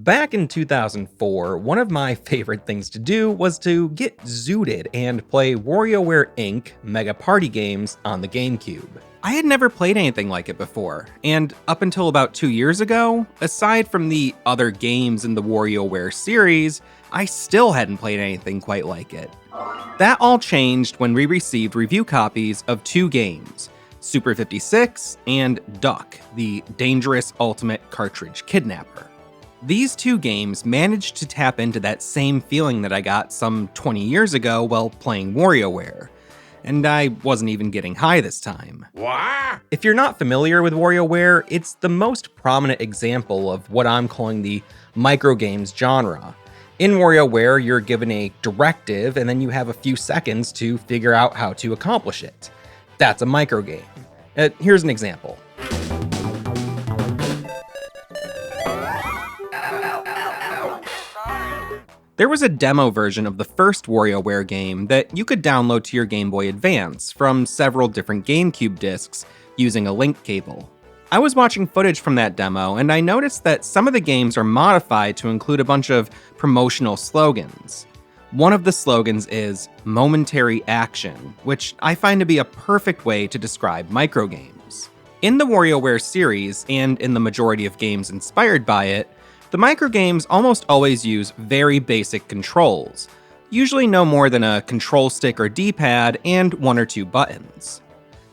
Back in 2004, one of my favorite things to do was to get zooted and play WarioWare Inc. Mega Party games on the GameCube. I had never played anything like it before, and up until about 2 years ago, aside from the other games in the WarioWare series, I still hadn't played anything quite like it. That all changed when we received review copies of 2 games, Super 56 and Duck, the Dangerous Ultimate Cartridge Kidnapper. These 2 games managed to tap into that same feeling that I got some 20 years ago while playing WarioWare. And I wasn't even getting high this time. What? If you're not familiar with WarioWare, it's the most prominent example of what I'm calling the microgames genre. In WarioWare, you're given a directive and then you have a few seconds to figure out how to accomplish it. That's a microgame. Here's an example. There was a demo version of the first WarioWare game that you could download to your Game Boy Advance from several different GameCube discs using a link cable. I was watching footage from that demo and I noticed that some of the games are modified to include a bunch of promotional slogans. One of the slogans is "momentary action," which I find to be a perfect way to describe microgames. In the WarioWare series, and in the majority of games inspired by it, the microgames almost always use very basic controls, usually no more than a control stick or D-pad and 1 or 2 buttons.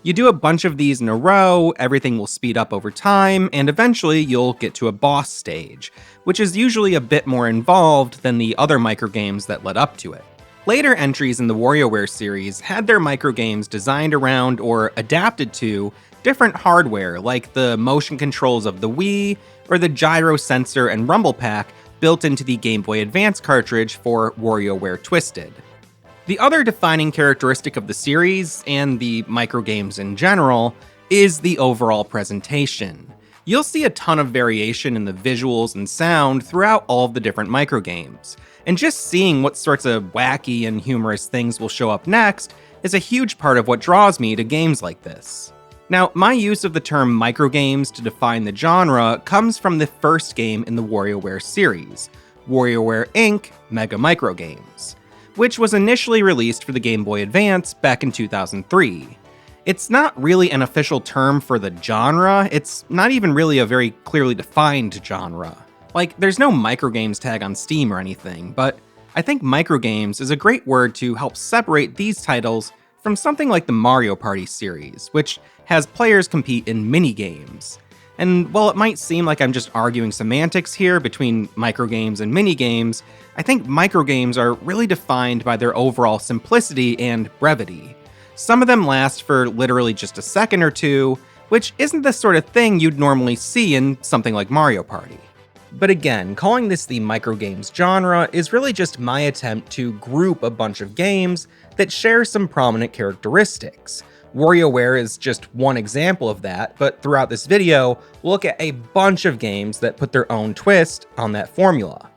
You do a bunch of these in a row, everything will speed up over time, and eventually you'll get to a boss stage, which is usually a bit more involved than the other microgames that led up to it. Later entries in the WarioWare series had their microgames designed around or adapted to different hardware, like the motion controls of the Wii, or the gyro sensor and rumble pack built into the Game Boy Advance cartridge for WarioWare Twisted. The other defining characteristic of the series, and the microgames in general, is the overall presentation. You'll see a ton of variation in the visuals and sound throughout all of the different microgames, and just seeing what sorts of wacky and humorous things will show up next is a huge part of what draws me to games like this. Now, my use of the term microgames to define the genre comes from the first game in the WarioWare series, WarioWare Inc. Mega Microgames, which was initially released for the Game Boy Advance back in 2003. It's not really an official term for the genre, it's not even really a very clearly defined genre. Like, there's no microgames tag on Steam or anything, but I think microgames is a great word to help separate these titles from something like the Mario Party series, which has players compete in minigames. And while it might seem like I'm just arguing semantics here between microgames and minigames, I think microgames are really defined by their overall simplicity and brevity. Some of them last for literally just a second or two, which isn't the sort of thing you'd normally see in something like Mario Party. But again, calling this the microgames genre is really just my attempt to group a bunch of games that share some prominent characteristics. WarioWare is just one example of that, but throughout this video, we'll look at a bunch of games that put their own twist on that formula.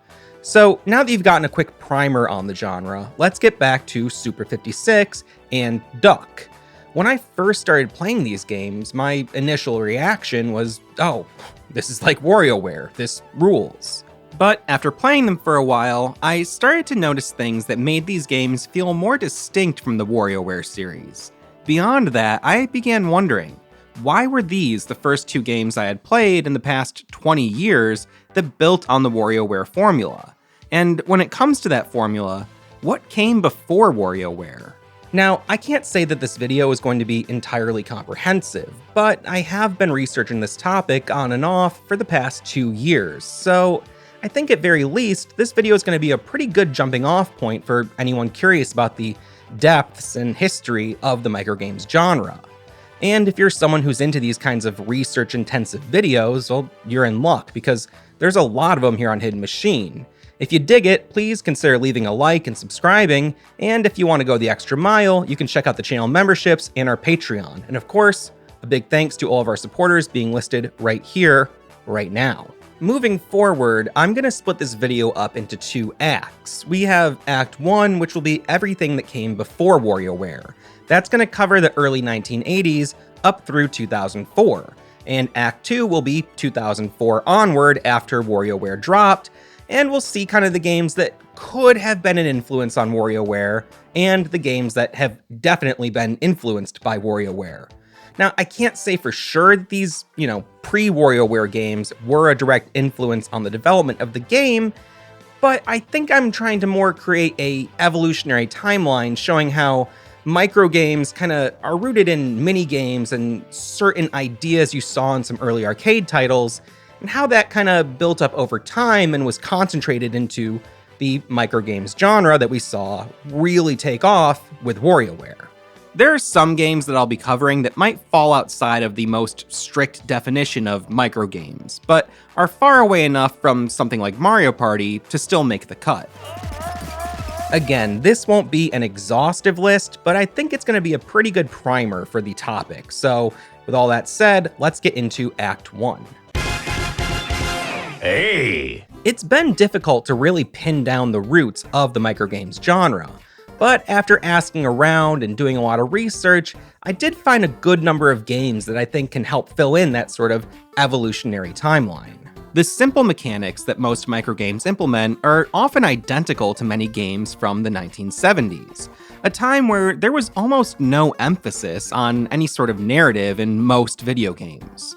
So now that you've gotten a quick primer on the genre, let's get back to Super 56 and Duck. When I first started playing these games, my initial reaction was, oh, this is like WarioWare, this rules. But after playing them for a while, I started to notice things that made these games feel more distinct from the WarioWare series. Beyond that, I began wondering, why were these the first 2 games I had played in the past 20 years that built on the WarioWare formula? And when it comes to that formula, what came before WarioWare? Now, I can't say that this video is going to be entirely comprehensive, but I have been researching this topic on and off for the past 2 years, so I think at very least, this video is going to be a pretty good jumping off point for anyone curious about the depths and history of the microgames genre. And if you're someone who's into these kinds of research-intensive videos, well, you're in luck, because there's a lot of them here on Hidden Machine. If you dig it, please consider leaving a like and subscribing, and if you want to go the extra mile, you can check out the channel memberships and our Patreon. And of course, a big thanks to all of our supporters being listed right here, right now. Moving forward, I'm going to split this video up into 2 acts. We have Act 1, which will be everything that came before WarioWare. That's going to cover the early 1980s up through 2004. and Act 2 will be 2004 onward after WarioWare dropped, and we'll see kind of the games that could have been an influence on WarioWare, and the games that have definitely been influenced by WarioWare. Now, I can't say for sure that these, pre-WarioWare games were a direct influence on the development of the game, but I think I'm trying to more create a evolutionary timeline showing how microgames kind of are rooted in mini-games and certain ideas you saw in some early arcade titles, and how that kind of built up over time and was concentrated into the microgames genre that we saw really take off with WarioWare. There are some games that I'll be covering that might fall outside of the most strict definition of microgames, but are far away enough from something like Mario Party to still make the cut. Again, this won't be an exhaustive list, but I think it's going to be a pretty good primer for the topic. So, with all that said, let's get into Act 1. Hey! It's been difficult to really pin down the roots of the microgames genre, but after asking around and doing a lot of research, I did find a good number of games that I think can help fill in that sort of evolutionary timeline. The simple mechanics that most microgames implement are often identical to many games from the 1970s, a time where there was almost no emphasis on any sort of narrative in most video games.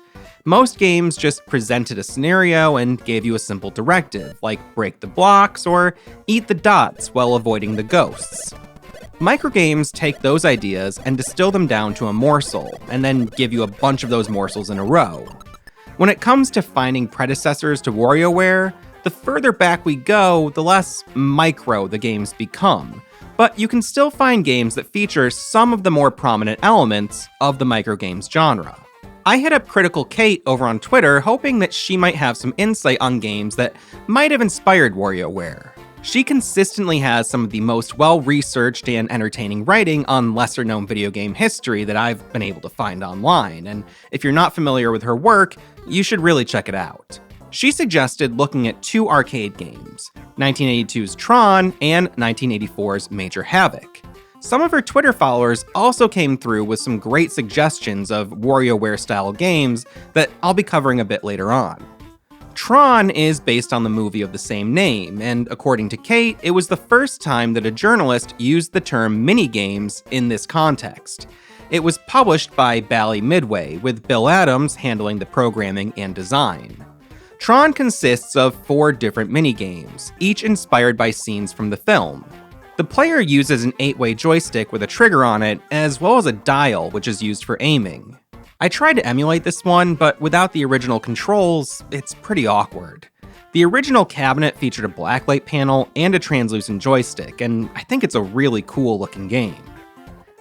Most games just presented a scenario and gave you a simple directive, like break the blocks or eat the dots while avoiding the ghosts. Microgames take those ideas and distill them down to a morsel, and then give you a bunch of those morsels in a row. When it comes to finding predecessors to WarioWare, the further back we go, the less micro the games become, but you can still find games that feature some of the more prominent elements of the microgames genre. I hit up Critical Kate over on Twitter hoping that she might have some insight on games that might have inspired WarioWare. She consistently has some of the most well-researched and entertaining writing on lesser-known video game history that I've been able to find online, and if you're not familiar with her work, you should really check it out. She suggested looking at two arcade games, 1982's TRON and 1984's Major Havoc. Some of her Twitter followers also came through with some great suggestions of WarioWare-style games that I'll be covering a bit later on. TRON is based on the movie of the same name, and according to Kate, it was the first time that a journalist used the term minigames in this context. It was published by Bally Midway, with Bill Adams handling the programming and design. TRON consists of 4 different minigames, each inspired by scenes from the film. The player uses an 8-way joystick with a trigger on it, as well as a dial, which is used for aiming. I tried to emulate this one, but without the original controls, it's pretty awkward. The original cabinet featured a blacklight panel and a translucent joystick, and I think it's a really cool looking game.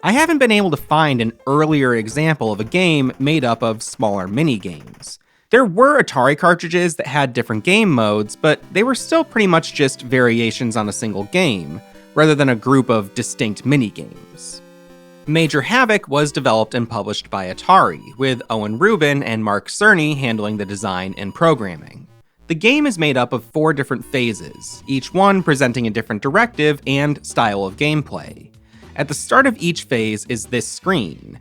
I haven't been able to find an earlier example of a game made up of smaller mini-games. There were Atari cartridges that had different game modes, but they were still pretty much just variations on a single game, rather than a group of distinct mini-games. Major Havoc was developed and published by Atari, with Owen Rubin and Mark Cerny handling the design and programming. The game is made up of 4 different phases, each one presenting a different directive and style of gameplay. At the start of each phase is this screen.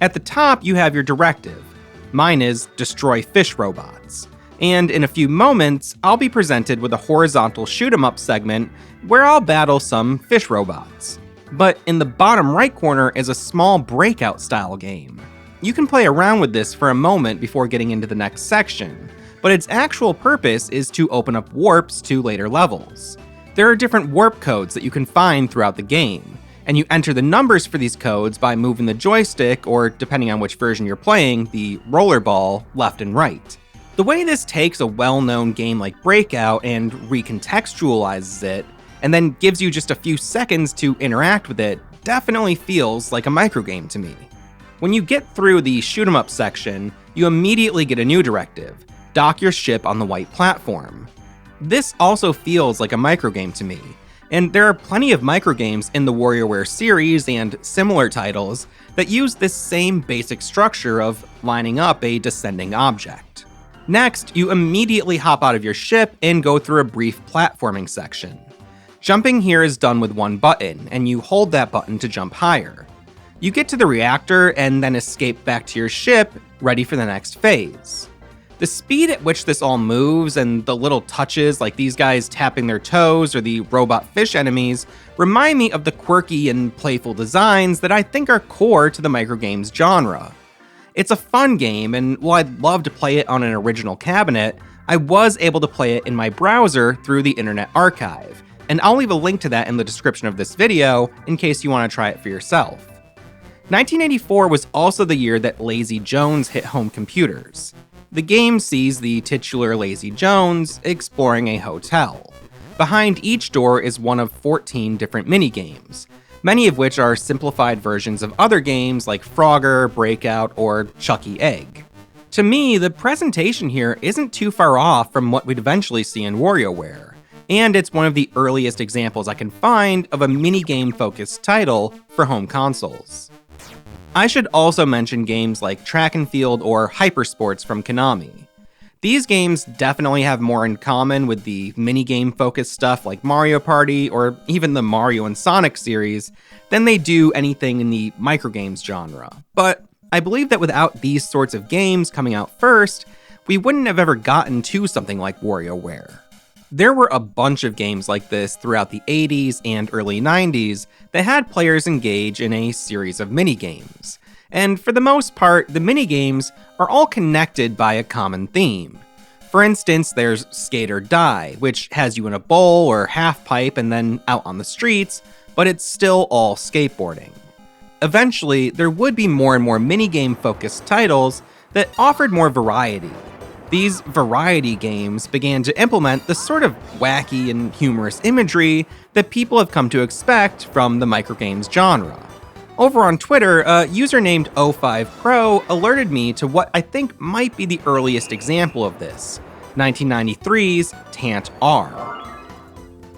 At the top, you have your directive. Mine is destroy fish robots. And in a few moments, I'll be presented with a horizontal shoot-'em-up segment where I'll battle some fish robots. But in the bottom right corner is a small breakout style game. You can play around with this for a moment before getting into the next section, but its actual purpose is to open up warps to later levels. There are different warp codes that you can find throughout the game, and you enter the numbers for these codes by moving the joystick, or depending on which version you're playing, the rollerball left and right. The way this takes a well-known game like Breakout and recontextualizes it, and then gives you just a few seconds to interact with it, definitely feels like a microgame to me. When you get through the shoot-'em-up section, you immediately get a new directive: dock your ship on the white platform. This also feels like a microgame to me, and there are plenty of microgames in the WarioWare series and similar titles that use this same basic structure of lining up a descending object. Next, you immediately hop out of your ship and go through a brief platforming section. Jumping here is done with one button, and you hold that button to jump higher. You get to the reactor and then escape back to your ship, ready for the next phase. The speed at which this all moves and the little touches like these guys tapping their toes or the robot fish enemies remind me of the quirky and playful designs that I think are core to the microgames genre. It's a fun game, and while I'd love to play it on an original cabinet, I was able to play it in my browser through the Internet Archive, and I'll leave a link to that in the description of this video in case you want to try it for yourself. 1984 was also the year that Lazy Jones hit home computers. The game sees the titular Lazy Jones exploring a hotel. Behind each door is one of 14 different minigames, many of which are simplified versions of other games like Frogger, Breakout, or Chucky Egg. To me, the presentation here isn't too far off from what we'd eventually see in WarioWare, and it's one of the earliest examples I can find of a minigame-focused title for home consoles. I should also mention games like Track and Field or Hypersports from Konami. These games definitely have more in common with the minigame-focused stuff like Mario Party or even the Mario and Sonic series than they do anything in the microgames genre. But I believe that without these sorts of games coming out first, we wouldn't have ever gotten to something like WarioWare. There were a bunch of games like this throughout the 80s and early 90s that had players engage in a series of minigames. And for the most part, the minigames are all connected by a common theme. For instance, there's Skate or Die, which has you in a bowl or half pipe and then out on the streets, but it's still all skateboarding. Eventually, there would be more and more minigame-focused titles that offered more variety. These variety games began to implement the sort of wacky and humorous imagery that people have come to expect from the microgames genre. Over on Twitter, a user named O5Pro alerted me to what I think might be the earliest example of this, 1993's Tant-R.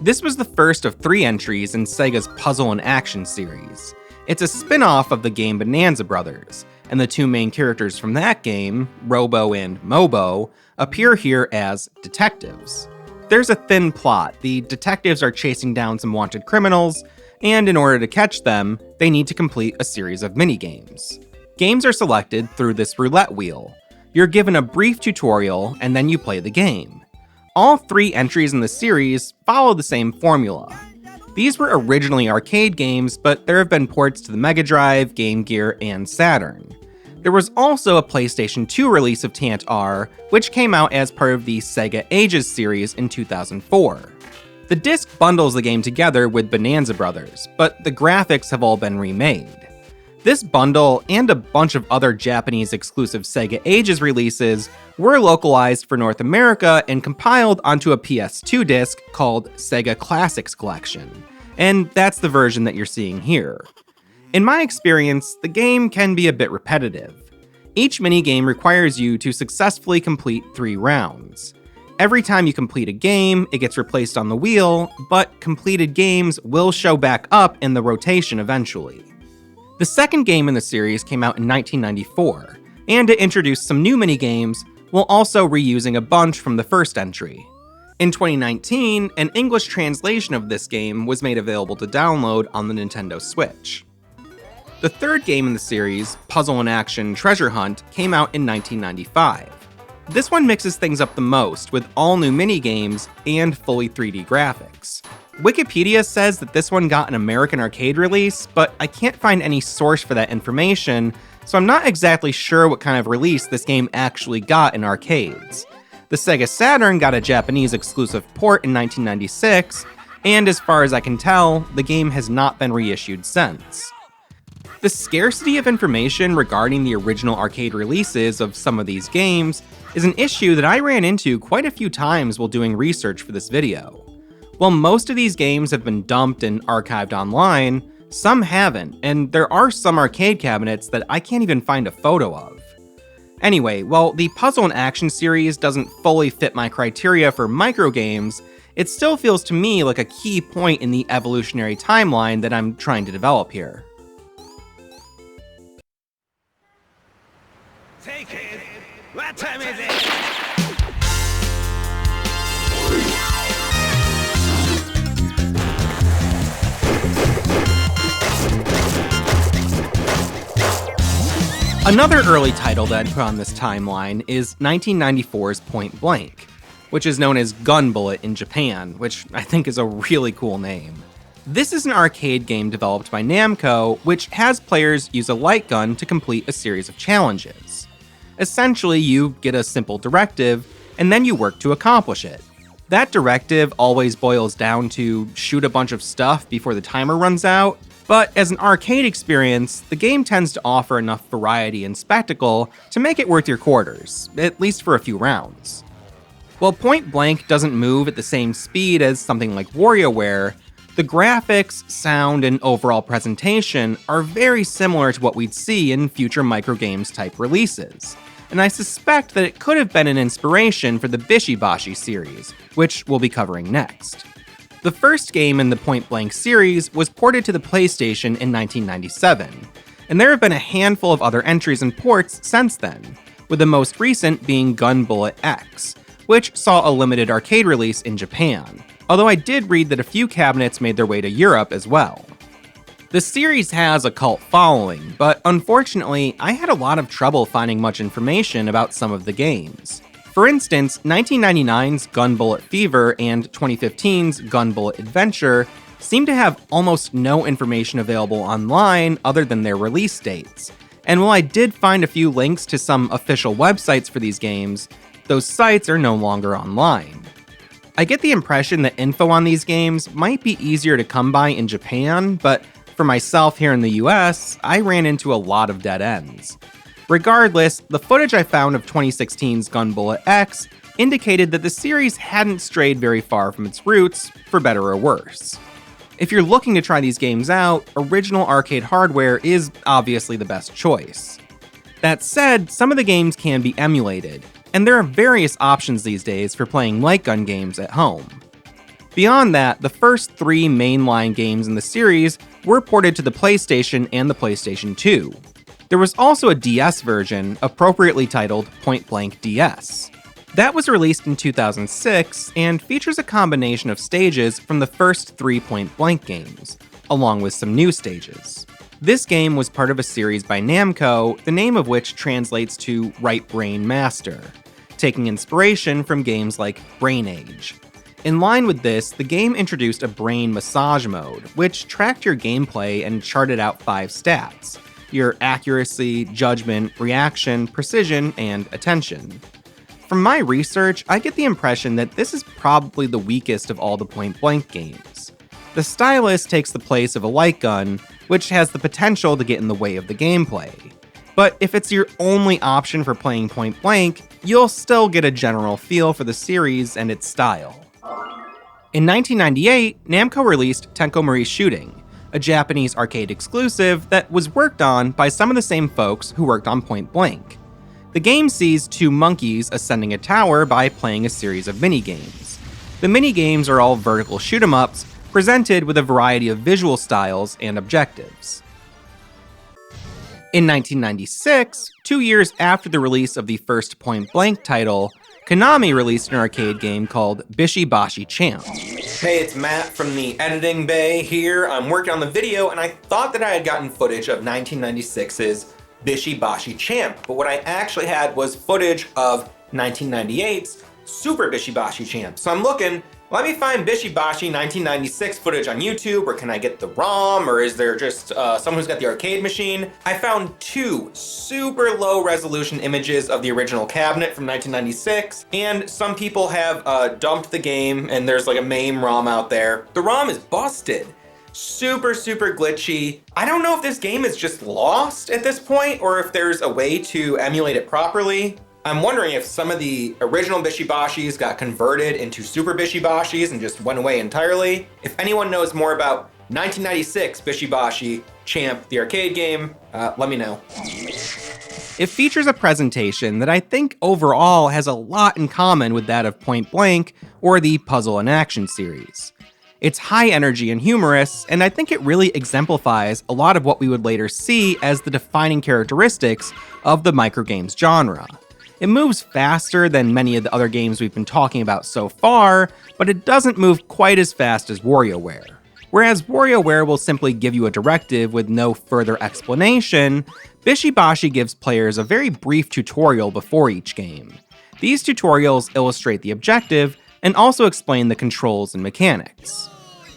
This was the first of 3 entries in Sega's Puzzle and Action series. It's a spin-off of the game Bonanza Brothers, and the 2 main characters from that game, Robo and Mobo, appear here as detectives. There's a thin plot. The detectives are chasing down some wanted criminals, and in order to catch them, they need to complete a series of minigames. Games are selected through this roulette wheel. You're given a brief tutorial, and then you play the game. All 3 entries in the series follow the same formula. These were originally arcade games, but there have been ports to the Mega Drive, Game Gear, and Saturn. There was also a PlayStation 2 release of Tant-R, which came out as part of the Sega Ages series in 2004. The disc bundles the game together with Bonanza Brothers, but the graphics have all been remade. This bundle, and a bunch of other Japanese-exclusive Sega Ages releases, were localized for North America and compiled onto a PS2 disc called Sega Classics Collection, and that's the version that you're seeing here. In my experience, the game can be a bit repetitive. Each minigame requires you to successfully complete 3 rounds. Every time you complete a game, it gets replaced on the wheel, but completed games will show back up in the rotation eventually. The second game in the series came out in 1994, and it introduced some new minigames, while also reusing a bunch from the first entry. In 2019, an English translation of this game was made available to download on the Nintendo Switch. The third game in the series, Puzzle and Action Treasure Hunt, came out in 1995. This one mixes things up the most, with all new minigames and fully 3D graphics. Wikipedia says that this one got an American arcade release, but I can't find any source for that information, so I'm not exactly sure what kind of release this game actually got in arcades. The Sega Saturn got a Japanese exclusive port in 1996, and as far as I can tell, the game has not been reissued since. The scarcity of information regarding the original arcade releases of some of these games is an issue that I ran into quite a few times while doing research for this video. While most of these games have been dumped and archived online, some haven't, and there are some arcade cabinets that I can't even find a photo of. Anyway, while the Puzzle and Action series doesn't fully fit my criteria for microgames, it still feels to me like a key point in the evolutionary timeline that I'm trying to develop here. Hey kid, what time is it? Another early title that I'd put on this timeline is 1994's Point Blank, which is known as Gun Bullet in Japan, which I think is a really cool name. This is an arcade game developed by Namco, which has players use a light gun to complete a series of challenges. Essentially, you get a simple directive, and then you work to accomplish it. That directive always boils down to shoot a bunch of stuff before the timer runs out, but as an arcade experience, the game tends to offer enough variety and spectacle to make it worth your quarters, at least for a few rounds. While Point Blank doesn't move at the same speed as something like WarioWare, the graphics, sound, and overall presentation are very similar to what we'd see in future Microgames type releases, and I suspect that it could have been an inspiration for the Bashi series, which we'll be covering next. The first game in the Point Blank series was ported to the PlayStation in 1997, and there have been a handful of other entries and ports since then, with the most recent being Gun Bullet X, which saw a limited arcade release in Japan, although I did read that a few cabinets made their way to Europe as well. The series has a cult following, but unfortunately, I had a lot of trouble finding much information about some of the games. For instance, 1999's Gun Bullet Fever and 2015's Gun Bullet Adventure seem to have almost no information available online other than their release dates. And while I did find a few links to some official websites for these games, those sites are no longer online. I get the impression that info on these games might be easier to come by in Japan, but for myself here in the US, I ran into a lot of dead ends. Regardless, the footage I found of 2016's Gun Bullet X indicated that the series hadn't strayed very far from its roots, for better or worse. If you're looking to try these games out, original arcade hardware is obviously the best choice. That said, some of the games can be emulated, and there are various options these days for playing light gun games at home. Beyond that, the first 3 mainline games in the series were ported to the PlayStation and the PlayStation 2. There was also a DS version, appropriately titled Point Blank DS. That was released in 2006 and features a combination of stages from the first 3 Point Blank games, along with some new stages. This game was part of a series by Namco, the name of which translates to Right Brain Master, taking inspiration from games like Brain Age. In line with this, the game introduced a brain massage mode, which tracked your gameplay and charted out 5 stats: your accuracy, judgment, reaction, precision, and attention. From my research, I get the impression that this is probably the weakest of all the Point Blank games. The stylus takes the place of a light gun, which has the potential to get in the way of the gameplay. But if it's your only option for playing Point Blank, you'll still get a general feel for the series and its style. In 1998, Namco released Tenkomori Shooting, a Japanese arcade exclusive that was worked on by some of the same folks who worked on Point Blank. The game sees 2 monkeys ascending a tower by playing a series of minigames. The minigames are all vertical shoot-'em-ups, presented with a variety of visual styles and objectives. In 1996, 2 years after the release of the first Point Blank title, Konami released an arcade game called Bishi Bashi Champ. Hey, it's Matt from the editing bay here. I'm working on the video, and I thought that I had gotten footage of 1996's Bishi Bashi Champ, but what I actually had was footage of 1998's Super Bishi Bashi Champ. So I'm looking, let me find Bishi Bashi 1996 footage on YouTube, or can I get the ROM, or is there just someone who's got the arcade machine? I found 2 super low resolution images of the original cabinet from 1996, and some people have dumped the game, and there's like a MAME ROM out there. The ROM is busted. Super glitchy. I don't know if this game is just lost at this point, or if there's a way to emulate it properly. I'm wondering if some of the original Bishi Bashis got converted into Super Bishi Bashis and just went away entirely. If anyone knows more about 1996 Bishi Bashi Champ, the arcade game, let me know. It features a presentation that I think overall has a lot in common with that of Point Blank or the Puzzle and Action series. It's high energy and humorous, and I think it really exemplifies a lot of what we would later see as the defining characteristics of the microgames genre. It moves faster than many of the other games we've been talking about so far, but it doesn't move quite as fast as WarioWare. Whereas WarioWare will simply give you a directive with no further explanation, Bashi gives players a very brief tutorial before each game. These tutorials illustrate the objective and also explain the controls and mechanics.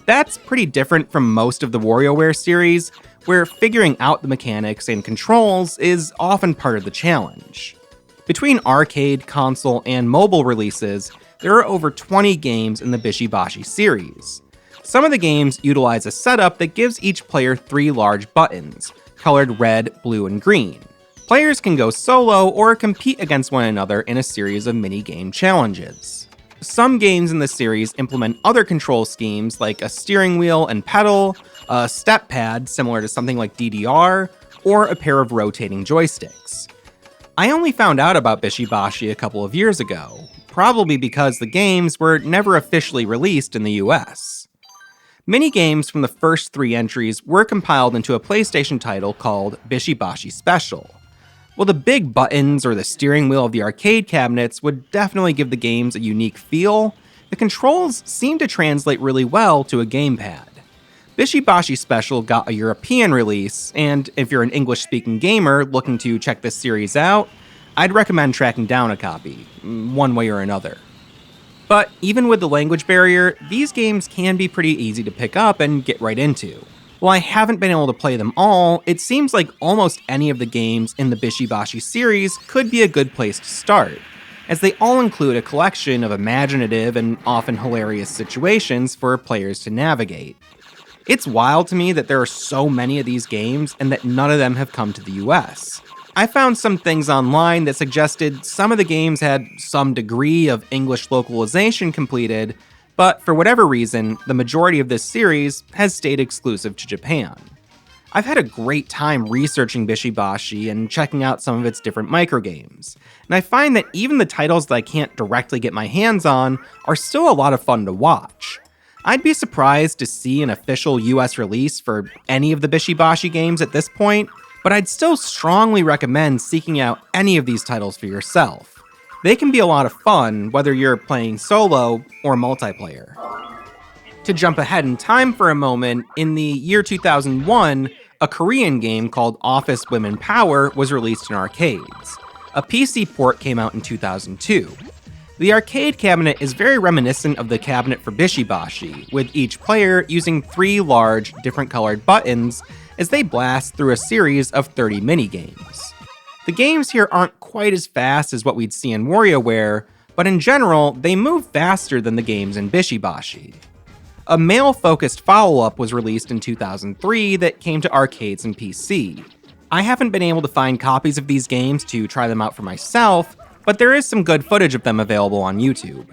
That's pretty different from most of the WarioWare series, where figuring out the mechanics and controls is often part of the challenge. Between arcade, console, and mobile releases, there are over 20 games in the Bashi series. Some of the games utilize a setup that gives each player 3 large buttons, colored red, blue, and green. Players can go solo or compete against one another in a series of mini-game challenges. Some games in the series implement other control schemes like a steering wheel and pedal, a step pad similar to something like DDR, or a pair of rotating joysticks. I only found out about Bashi a couple of years ago, probably because the games were never officially released in the US. Mini-games from the first 3 entries were compiled into a PlayStation title called Bashi Special. While the big buttons or the steering wheel of the arcade cabinets would definitely give the games a unique feel, the controls seem to translate really well to a gamepad. Bashi Special got a European release, and if you're an English-speaking gamer looking to check this series out, I'd recommend tracking down a copy, one way or another. But even with the language barrier, these games can be pretty easy to pick up and get right into. While I haven't been able to play them all, it seems like almost any of the games in the Bashi series could be a good place to start, as they all include a collection of imaginative and often hilarious situations for players to navigate. It's wild to me that there are so many of these games and that none of them have come to the US. I found some things online that suggested some of the games had some degree of English localization completed, but for whatever reason, the majority of this series has stayed exclusive to Japan. I've had a great time researching Bashi and checking out some of its different microgames, and I find that even the titles that I can't directly get my hands on are still a lot of fun to watch. I'd be surprised to see an official US release for any of the Bashi games at this point, but I'd still strongly recommend seeking out any of these titles for yourself. They can be a lot of fun, whether you're playing solo or multiplayer. To jump ahead in time for a moment, in the year 2001, a Korean game called Office Women Power was released in arcades. A PC port came out in 2002. The arcade cabinet is very reminiscent of the cabinet for Bashi, with each player using 3 large, different colored buttons as they blast through a series of 30 minigames. The games here aren't quite as fast as what we'd see in WarioWare, but in general, they move faster than the games in Bashi. A male-focused follow-up was released in 2003 that came to arcades and PC. I haven't been able to find copies of these games to try them out for myself, but there is some good footage of them available on YouTube.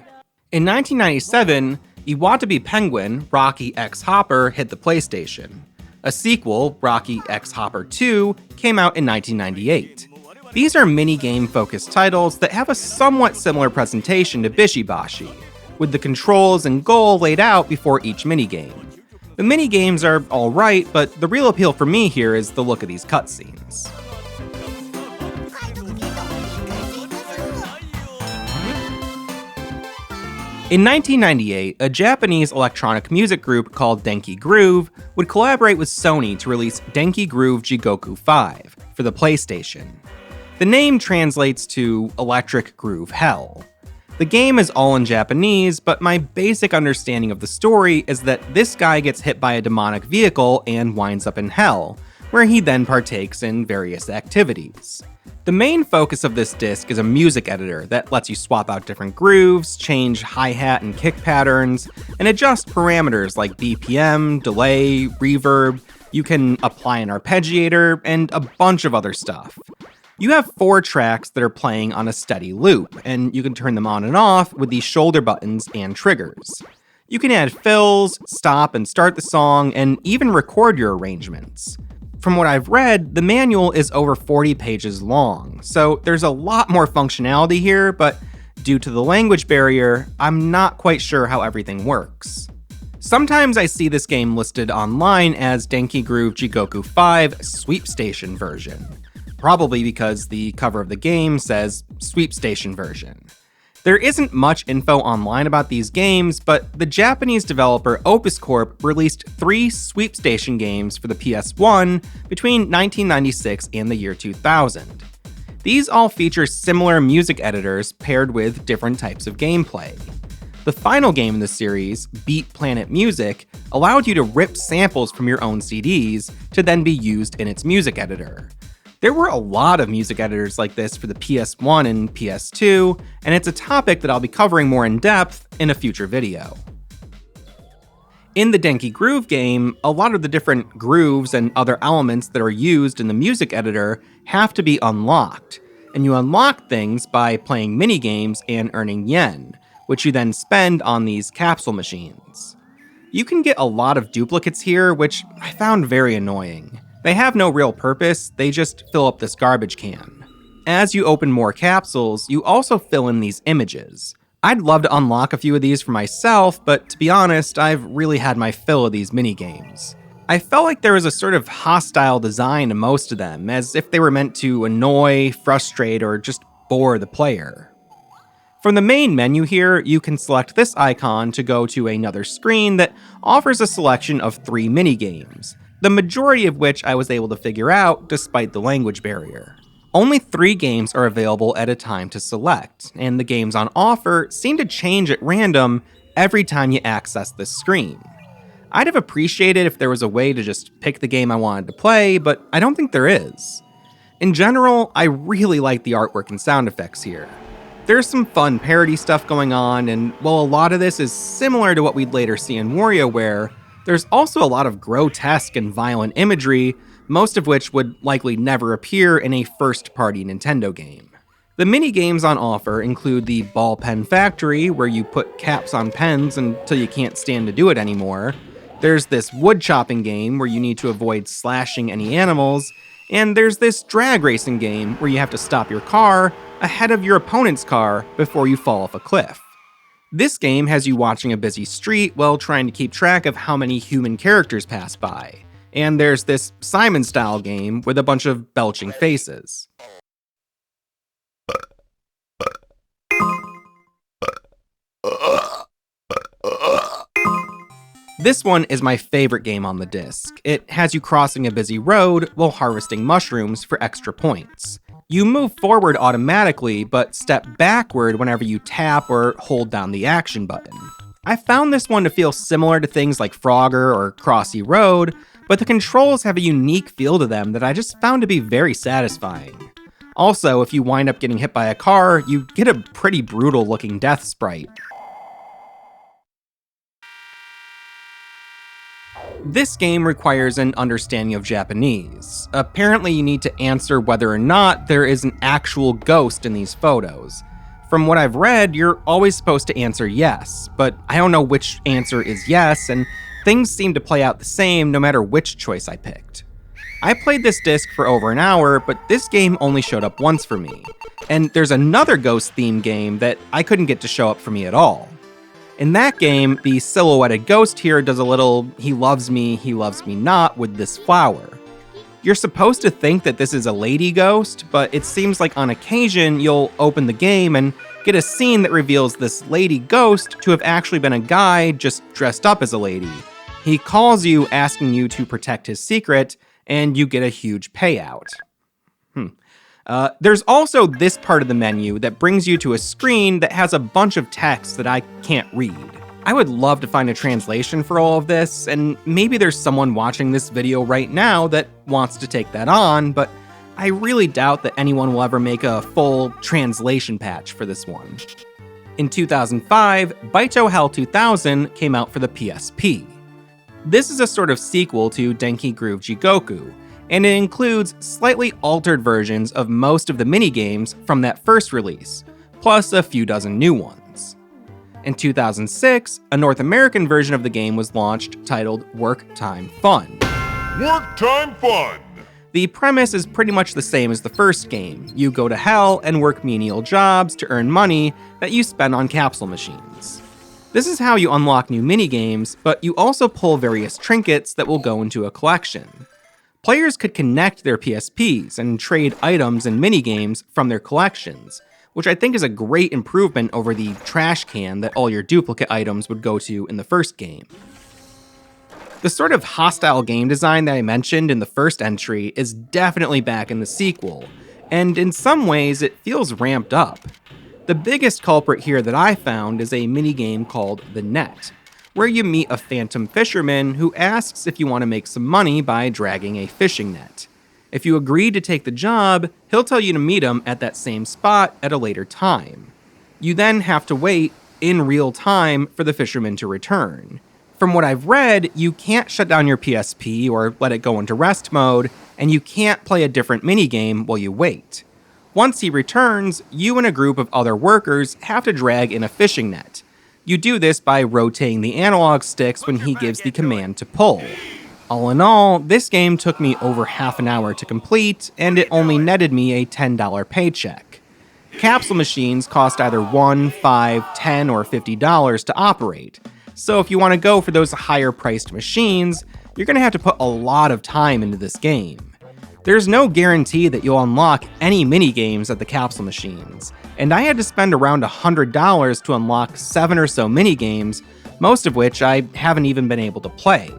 In 1997, Iwotabi Penguin, Rocky X Hopper hit the PlayStation. A sequel, Rocky X Hopper 2, came out in 1998. These are mini-game-focused titles that have a somewhat similar presentation to Bashi, with the controls and goal laid out before each minigame. The minigames are alright, but the real appeal for me here is the look of these cutscenes. In 1998, a Japanese electronic music group called Denki Groove would collaborate with Sony to release Denki Groove Jigoku 5 for the PlayStation. The name translates to Electric Groove Hell. The game is all in Japanese, but my basic understanding of the story is that this guy gets hit by a demonic vehicle and winds up in hell, where he then partakes in various activities. The main focus of this disc is a music editor that lets you swap out different grooves, change hi-hat and kick patterns, and adjust parameters like BPM, delay, reverb. You can apply an arpeggiator, and a bunch of other stuff. You have 4 tracks that are playing on a steady loop, and you can turn them on and off with these shoulder buttons and triggers. You can add fills, stop and start the song, and even record your arrangements. From what I've read, the manual is over 40 pages long, so there's a lot more functionality here, but due to the language barrier, I'm not quite sure how everything works. Sometimes I see this game listed online as Denki Groove Jigoku 5 Sweep Station version, probably because the cover of the game says Sweep Station version. There isn't much info online about these games, but the Japanese developer Opus Corp released 3 Sweep Station games for the PS1 between 1996 and the year 2000. These all feature similar music editors paired with different types of gameplay. The final game in the series, Beat Planet Music, allowed you to rip samples from your own CDs to then be used in its music editor. There were a lot of music editors like this for the PS1 and PS2, and it's a topic that I'll be covering more in depth in a future video. In the Denki Groove game, a lot of the different grooves and other elements that are used in the music editor have to be unlocked, and you unlock things by playing minigames and earning yen, which you then spend on these capsule machines. You can get a lot of duplicates here, which I found very annoying. They have no real purpose, they just fill up this garbage can. As you open more capsules, you also fill in these images. I'd love to unlock a few of these for myself, but to be honest, I've really had my fill of these minigames. I felt like there was a sort of hostile design to most of them, as if they were meant to annoy, frustrate, or just bore the player. From the main menu here, you can select this icon to go to another screen that offers a selection of 3 minigames, the majority of which I was able to figure out despite the language barrier. Only 3 games are available at a time to select, and the games on offer seem to change at random every time you access this screen. I'd have appreciated if there was a way to just pick the game I wanted to play, but I don't think there is. In general, I really like the artwork and sound effects here. There's some fun parody stuff going on, and while a lot of this is similar to what we'd later see in WarioWare, there's also a lot of grotesque and violent imagery, most of which would likely never appear in a first-party Nintendo game. The mini-games on offer include the Ball Pen Factory, where you put caps on pens until you can't stand to do it anymore. There's this wood chopping game where you need to avoid slashing any animals, and there's this drag racing game where you have to stop your car ahead of your opponent's car before you fall off a cliff. This game has you watching a busy street while trying to keep track of how many human characters pass by. And there's this Simon-style game with a bunch of belching faces. This one is my favorite game on the disc. It has you crossing a busy road while harvesting mushrooms for extra points. You move forward automatically, but step backward whenever you tap or hold down the action button. I found this one to feel similar to things like Frogger or Crossy Road, but the controls have a unique feel to them that I just found to be very satisfying. Also, if you wind up getting hit by a car, you get a pretty brutal looking death sprite. This game requires an understanding of Japanese. Apparently you need to answer whether or not there is an actual ghost in these photos. From what I've read, you're always supposed to answer yes, but I don't know which answer is yes, and things seem to play out the same no matter which choice I picked. I played this disc for over an hour, but this game only showed up once for me. And there's another ghost-themed game that I couldn't get to show up for me at all. In that game, the silhouetted ghost here does a little he loves me not with this flower. You're supposed to think that this is a lady ghost, but it seems like on occasion you'll open the game and get a scene that reveals this lady ghost to have actually been a guy just dressed up as a lady. He calls you asking you to protect his secret, and you get a huge payout. There's also this part of the menu that brings you to a screen that has a bunch of text that I can't read. I would love to find a translation for all of this, and maybe there's someone watching this video right now that wants to take that on, but I really doubt that anyone will ever make a full translation patch for this one. In 2005, Baito Hell 2000 came out for the PSP. This is a sort of sequel to Denki Groove Jigoku, and it includes slightly altered versions of most of the minigames from that first release, plus a few dozen new ones. In 2006, a North American version of the game was launched titled Work Time Fun. Work Time Fun! The premise is pretty much the same as the first game. You go to hell and work menial jobs to earn money that you spend on capsule machines. This is how you unlock new minigames, but you also pull various trinkets that will go into a collection. Players could connect their PSPs and trade items and minigames from their collections, which I think is a great improvement over the trash can that all your duplicate items would go to in the first game. The sort of hostile game design that I mentioned in the first entry is definitely back in the sequel, and in some ways it feels ramped up. The biggest culprit here that I found is a minigame called The Net, where you meet a phantom fisherman who asks if you want to make some money by dragging a fishing net. If you agree to take the job, he'll tell you to meet him at that same spot at a later time. You then have to wait, in real time, for the fisherman to return. From what I've read, you can't shut down your PSP or let it go into rest mode, and you can't play a different minigame while you wait. Once he returns, you and a group of other workers have to drag in a fishing net. You do this by rotating the analog sticks when he gives the command to pull. All in all, this game took me over half an hour to complete, and it only netted me a $10 paycheck. Capsule machines cost either $1, $5, $10, or $50 to operate, so if you want to go for those higher priced machines, you're going to have to put a lot of time into this game. There's no guarantee that you'll unlock any minigames at the capsule machines, and I had to spend around $100 to unlock 7 or so minigames, most of which I haven't even been able to play.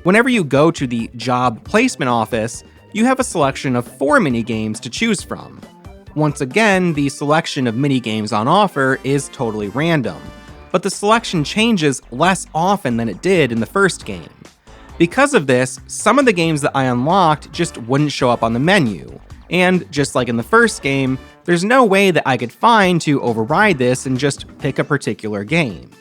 Whenever you go to the job placement office, you have a selection of 4 minigames to choose from. Once again, the selection of minigames on offer is totally random, but the selection changes less often than it did in the first game. Because of this, some of the games that I unlocked just wouldn't show up on the menu, and just like in the first game, there's no way that I could find to override this and just pick a particular game.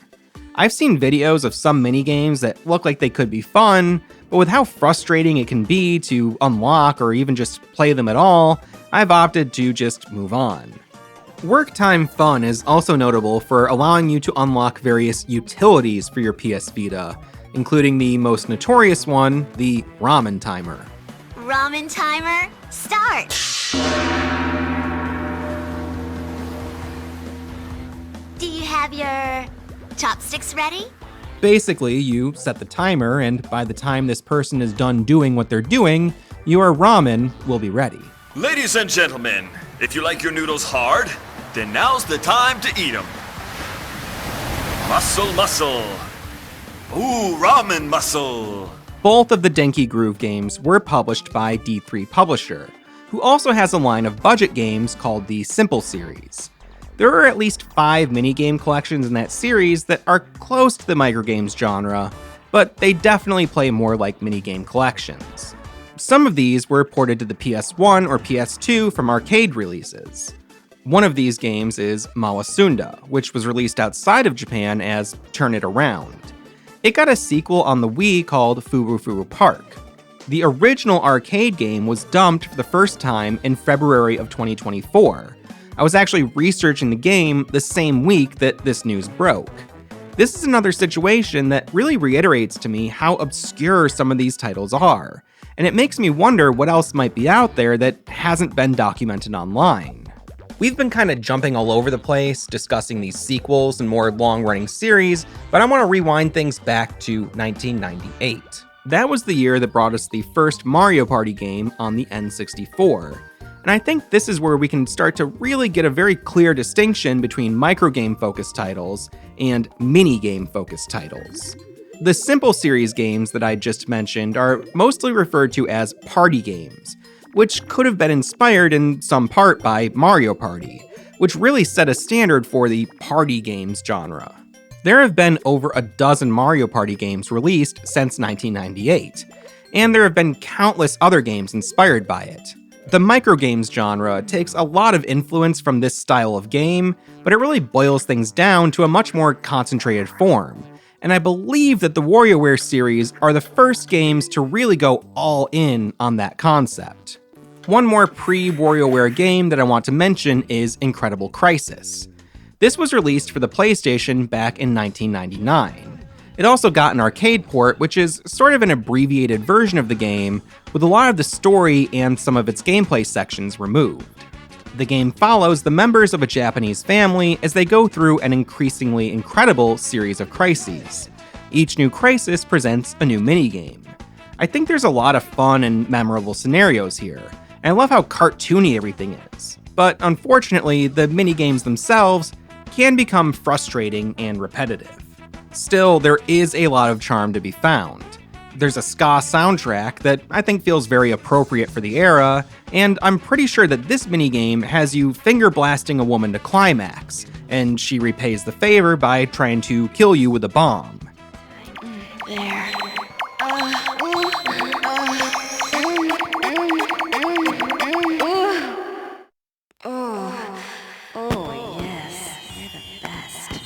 I've seen videos of some minigames that look like they could be fun, but with how frustrating it can be to unlock or even just play them at all, I've opted to just move on. Work Time Fun is also notable for allowing you to unlock various utilities for your PS Vita, including the most notorious one, the Ramen Timer. Ramen timer, start! Do you have your chopsticks ready? Basically, you set the timer, and by the time this person is done doing what they're doing, your ramen will be ready. Ladies and gentlemen, if you like your noodles hard, then now's the time to eat them. Muscle, muscle. Ooh, ramen muscle. Both of the Denki Groove games were published by D3 Publisher, who also has a line of budget games called the Simple Series. There are at least 5 minigame collections in that series that are close to the microgames genre, but they definitely play more like minigame collections. Some of these were ported to the PS1 or PS2 from arcade releases. One of these games is Mawasunda, which was released outside of Japan as Turn It Around. It got a sequel on the Wii called Furu Furu Park. The original arcade game was dumped for the first time in February of 2024. I was actually researching the game the same week that this news broke. This is another situation that really reiterates to me how obscure some of these titles are, and it makes me wonder what else might be out there that hasn't been documented online. We've been kind of jumping all over the place, discussing these sequels and more long-running series, but I want to rewind things back to 1998. That was the year that brought us the first Mario Party game on the N64. And I think this is where we can start to really get a very clear distinction between microgame-focused titles and minigame-focused titles. The Simple Series games that I just mentioned are mostly referred to as party games, which could have been inspired in some part by Mario Party, which really set a standard for the party games genre. There have been over a dozen Mario Party games released since 1998, and there have been countless other games inspired by it. The microgames genre takes a lot of influence from this style of game, but it really boils things down to a much more concentrated form, and I believe that the WarioWare series are the first games to really go all in on that concept. One more pre-WarioWare game that I want to mention is Incredible Crisis. This was released for the PlayStation back in 1999. It also got an arcade port, which is sort of an abbreviated version of the game, with a lot of the story and some of its gameplay sections removed. The game follows the members of a Japanese family as they go through an increasingly incredible series of crises. Each new crisis presents a new minigame. I think there's a lot of fun and memorable scenarios here, and I love how cartoony everything is. but unfortunately, the minigames themselves can become frustrating and repetitive. Still, there is a lot of charm to be found. There's a ska soundtrack that I think feels very appropriate for the era, and I'm pretty sure that this minigame has you finger blasting a woman to climax, and she repays the favor by trying to kill you with a bomb. There. Oh, yes, you're the best.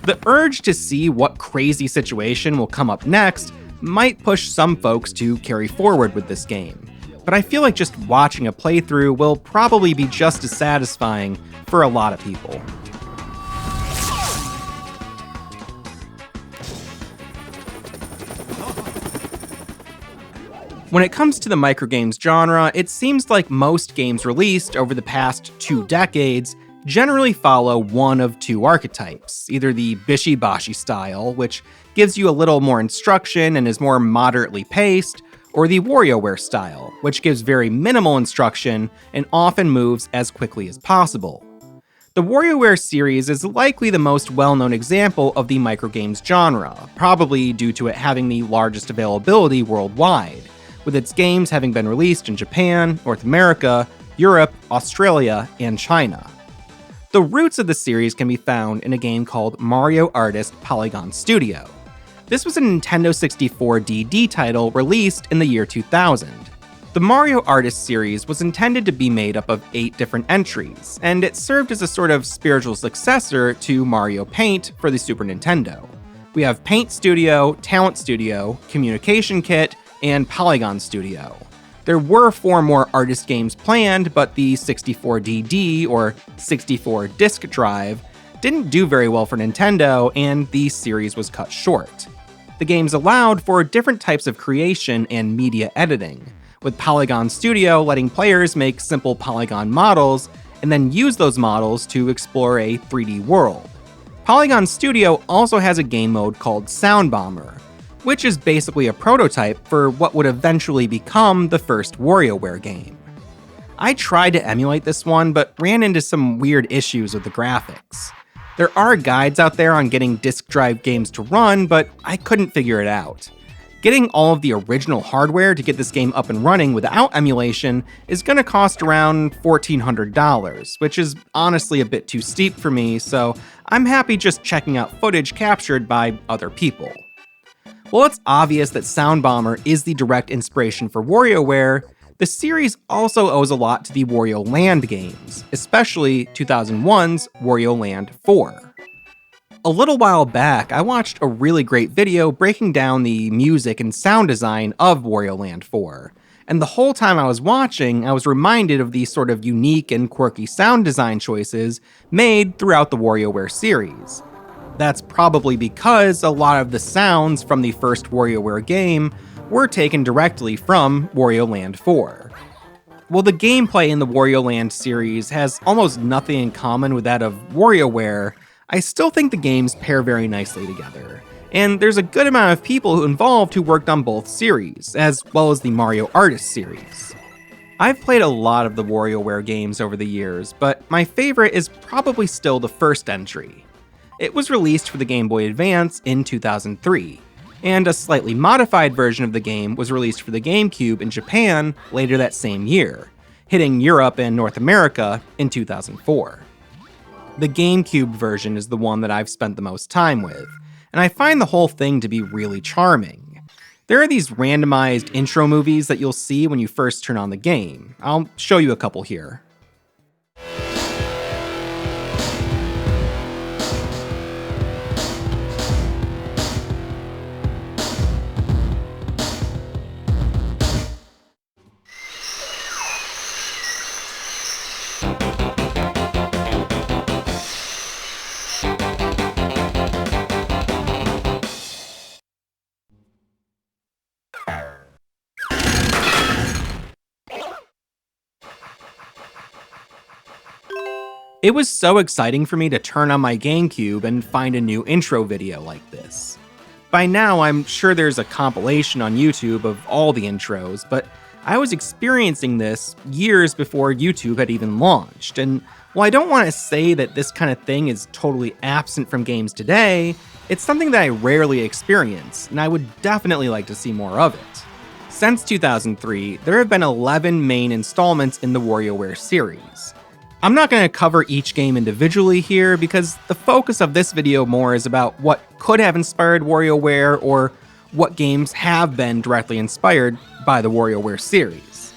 The urge to see what crazy situation will come up next might push some folks to carry forward with this game, but I feel like just watching a playthrough will probably be just as satisfying for a lot of people. When it comes to the microgames genre, it seems like most games released over the past 2 decades generally follow one of 2 archetypes, either the Bishi Bashi style, which gives you a little more instruction and is more moderately paced, or the WarioWare style, which gives very minimal instruction and often moves as quickly as possible. The WarioWare series is likely the most well-known example of the microgames genre, probably due to it having the largest availability worldwide, with its games having been released in Japan, North America, Europe, Australia, and China. The roots of the series can be found in a game called Mario Artist Polygon Studio. This was a Nintendo 64 DD title released in the year 2000. The Mario Artist series was intended to be made up of 8 different entries, and it served as a sort of spiritual successor to Mario Paint for the Super Nintendo. We have Paint Studio, Talent Studio, Communication Kit, and Polygon Studio. There were 4 more artist games planned, but the 64DD, or 64 disk drive, didn't do very well for Nintendo, and the series was cut short. The games allowed for different types of creation and media editing, with Polygon Studio letting players make simple polygon models and then use those models to explore a 3D world. Polygon Studio also has a game mode called Sound Bomber, which is basically a prototype for what would eventually become the first WarioWare game. I tried to emulate this one, but ran into some weird issues with the graphics. There are guides out there on getting disk drive games to run, but I couldn't figure it out. Getting all of the original hardware to get this game up and running without emulation is gonna cost around $1,400, which is honestly a bit too steep for me, so I'm happy just checking out footage captured by other people. While it's obvious that Sound Bomber is the direct inspiration for WarioWare, the series also owes a lot to the Wario Land games, especially 2001's Wario Land 4. A little while back, I watched a really great video breaking down the music and sound design of Wario Land 4, and the whole time I was watching, I was reminded of the sort of unique and quirky sound design choices made throughout the WarioWare series. That's probably because a lot of the sounds from the first WarioWare game were taken directly from Wario Land 4. While the gameplay in the Wario Land series has almost nothing in common with that of WarioWare, I still think the games pair very nicely together, and there's a good amount of people involved who worked on both series, as well as the Mario Artist series. I've played a lot of the WarioWare games over the years, but my favorite is probably still the first entry. It was released for the Game Boy Advance in 2003, and a slightly modified version of the game was released for the GameCube in Japan later that same year, hitting Europe and North America in 2004. The GameCube version is the one that I've spent the most time with, and I find the whole thing to be really charming. There are these randomized intro movies that you'll see when you first turn on the game. I'll show you a couple here. It was so exciting for me to turn on my GameCube and find a new intro video like this. By now, I'm sure there's a compilation on YouTube of all the intros, but I was experiencing this years before YouTube had even launched, and while I don't want to say that this kind of thing is totally absent from games today, it's something that I rarely experience, and I would definitely like to see more of it. Since 2003, there have been 11 main installments in the WarioWare series. I'm not going to cover each game individually here because the focus of this video more is about what could have inspired WarioWare or what games have been directly inspired by the WarioWare series.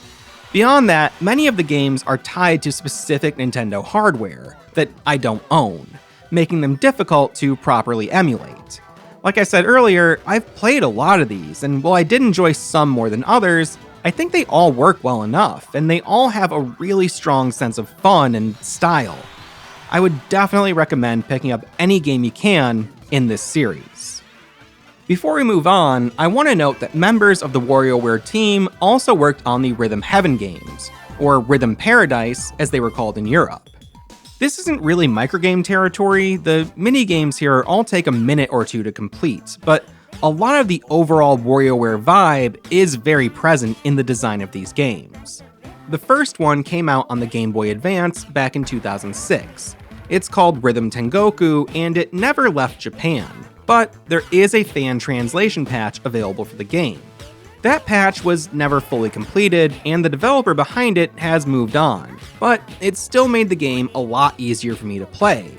Beyond that, many of the games are tied to specific Nintendo hardware that I don't own, making them difficult to properly emulate. Like I said earlier, I've played a lot of these, and while I did enjoy some more than others, I think they all work well enough, and they all have a really strong sense of fun and style. I would definitely recommend picking up any game you can in this series. Before we move on, I want to note that members of the WarioWare team also worked on the Rhythm Heaven games, or Rhythm Paradise as they were called in Europe. This isn't really microgame territory, the minigames here all take a minute or two to complete, but a lot of the overall WarioWare vibe is very present in the design of these games. The first one came out on the Game Boy Advance back in 2006. It's called Rhythm Tengoku, and it never left Japan, but there is a fan translation patch available for the game. That patch was never fully completed, and the developer behind it has moved on, but it still made the game a lot easier for me to play.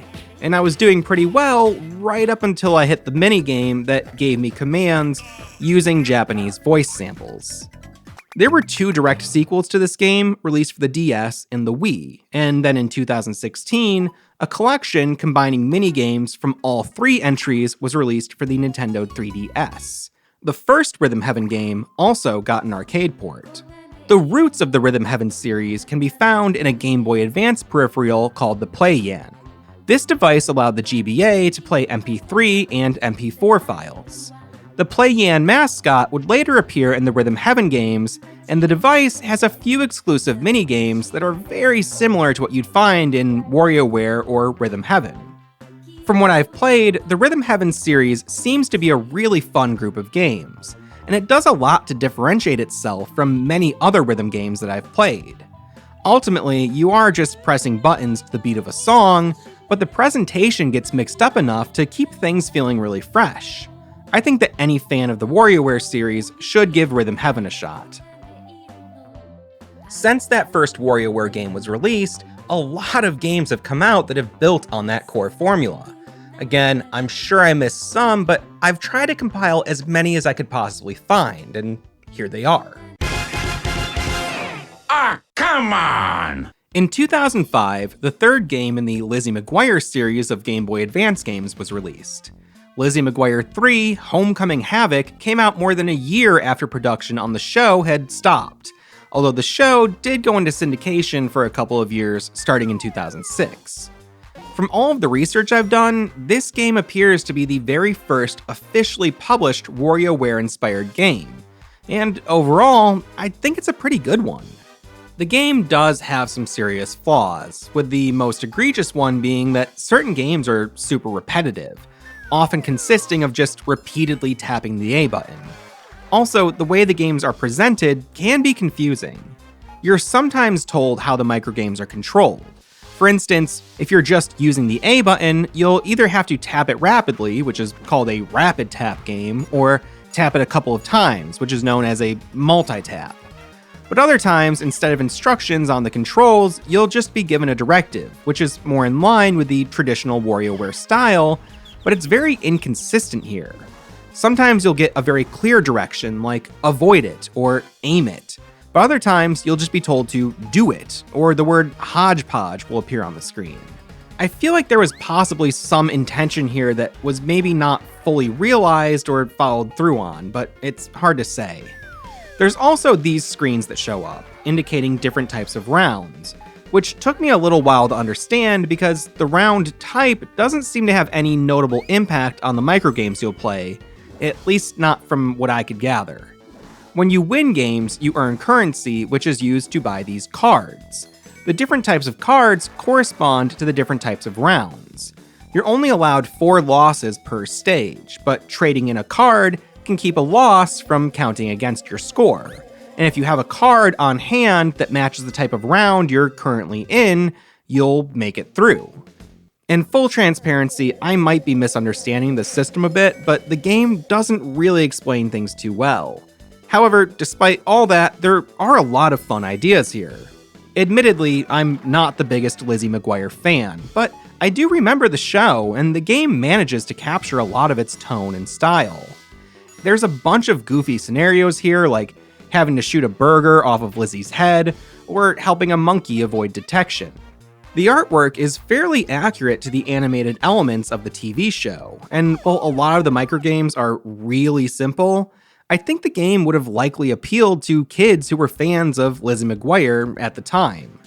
And I was doing pretty well right up until I hit the minigame that gave me commands using Japanese voice samples. There were 2 direct sequels to this game released for the DS and the Wii, and then in 2016, a collection combining minigames from all 3 entries was released for the Nintendo 3DS. The first Rhythm Heaven game also got an arcade port. The roots of the Rhythm Heaven series can be found in a Game Boy Advance peripheral called the Play-Yan. This device allowed the GBA to play MP3 and MP4 files. The Play-Yan mascot would later appear in the Rhythm Heaven games, and the device has a few exclusive minigames that are very similar to what you'd find in WarioWare or Rhythm Heaven. From what I've played, the Rhythm Heaven series seems to be a really fun group of games, and it does a lot to differentiate itself from many other rhythm games that I've played. Ultimately, you are just pressing buttons to the beat of a song, but the presentation gets mixed up enough to keep things feeling really fresh. I think that any fan of the WarioWare series should give Rhythm Heaven a shot. Since that first WarioWare game was released, a lot of games have come out that have built on that core formula. Again, I'm sure I missed some, but I've tried to compile as many as I could possibly find, and here they are. Ah, come on! In 2005, the third game in the Lizzie McGuire series of Game Boy Advance games was released. Lizzie McGuire 3: Homecoming Havoc came out more than a year after production on the show had stopped, although the show did go into syndication for a couple of years starting in 2006. From all of the research I've done, this game appears to be the very first officially published WarioWare-inspired game, and overall, I think it's a pretty good one. The game does have some serious flaws, with the most egregious one being that certain games are super repetitive, often consisting of just repeatedly tapping the A button. Also, the way the games are presented can be confusing. You're sometimes told how the microgames are controlled. For instance, if you're just using the A button, you'll either have to tap it rapidly, which is called a rapid tap game, or tap it a couple of times, which is known as a multi-tap. But other times, instead of instructions on the controls, you'll just be given a directive, which is more in line with the traditional WarioWare style, but it's very inconsistent here. Sometimes you'll get a very clear direction, like avoid it or aim it, but other times you'll just be told to do it, or the word hodgepodge will appear on the screen. I feel like there was possibly some intention here that was maybe not fully realized or followed through on, but it's hard to say. There's also these screens that show up, indicating different types of rounds, which took me a little while to understand because the round type doesn't seem to have any notable impact on the microgames you'll play, at least not from what I could gather. When you win games, you earn currency, which is used to buy these cards. The different types of cards correspond to the different types of rounds. You're only allowed 4 losses per stage, but trading in a card can keep a loss from counting against your score. And if you have a card on hand that matches the type of round you're currently in, you'll make it through. In full transparency, I might be misunderstanding the system a bit, but the game doesn't really explain things too well. However, despite all that, there are a lot of fun ideas here. Admittedly, I'm not the biggest Lizzie McGuire fan, but I do remember the show, and the game manages to capture a lot of its tone and style. There's a bunch of goofy scenarios here, like having to shoot a burger off of Lizzie's head, or helping a monkey avoid detection. The artwork is fairly accurate to the animated elements of the TV show, and while a lot of the microgames are really simple, I think the game would have likely appealed to kids who were fans of Lizzie McGuire at the time.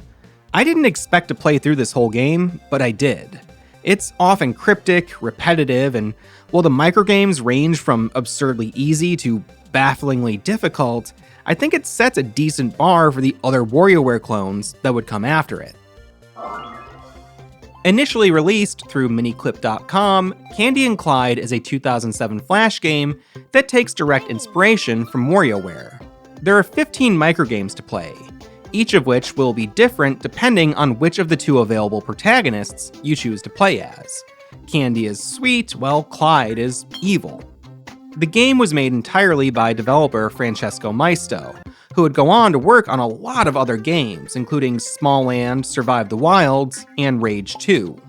I didn't expect to play through this whole game, but I did. It's often cryptic, repetitive, and while the microgames range from absurdly easy to bafflingly difficult, I think it sets a decent bar for the other WarioWare clones that would come after it. Initially released through miniclip.com, Candy & Clyde is a 2007 Flash game that takes direct inspiration from WarioWare. There are 15 microgames to play, each of which will be different depending on which of the 2 available protagonists you choose to play as. Candy is sweet, while Clyde is evil. The game was made entirely by developer Francesco Maisto, who would go on to work on a lot of other games, including Smallland, Survive the Wilds, and Rage 2.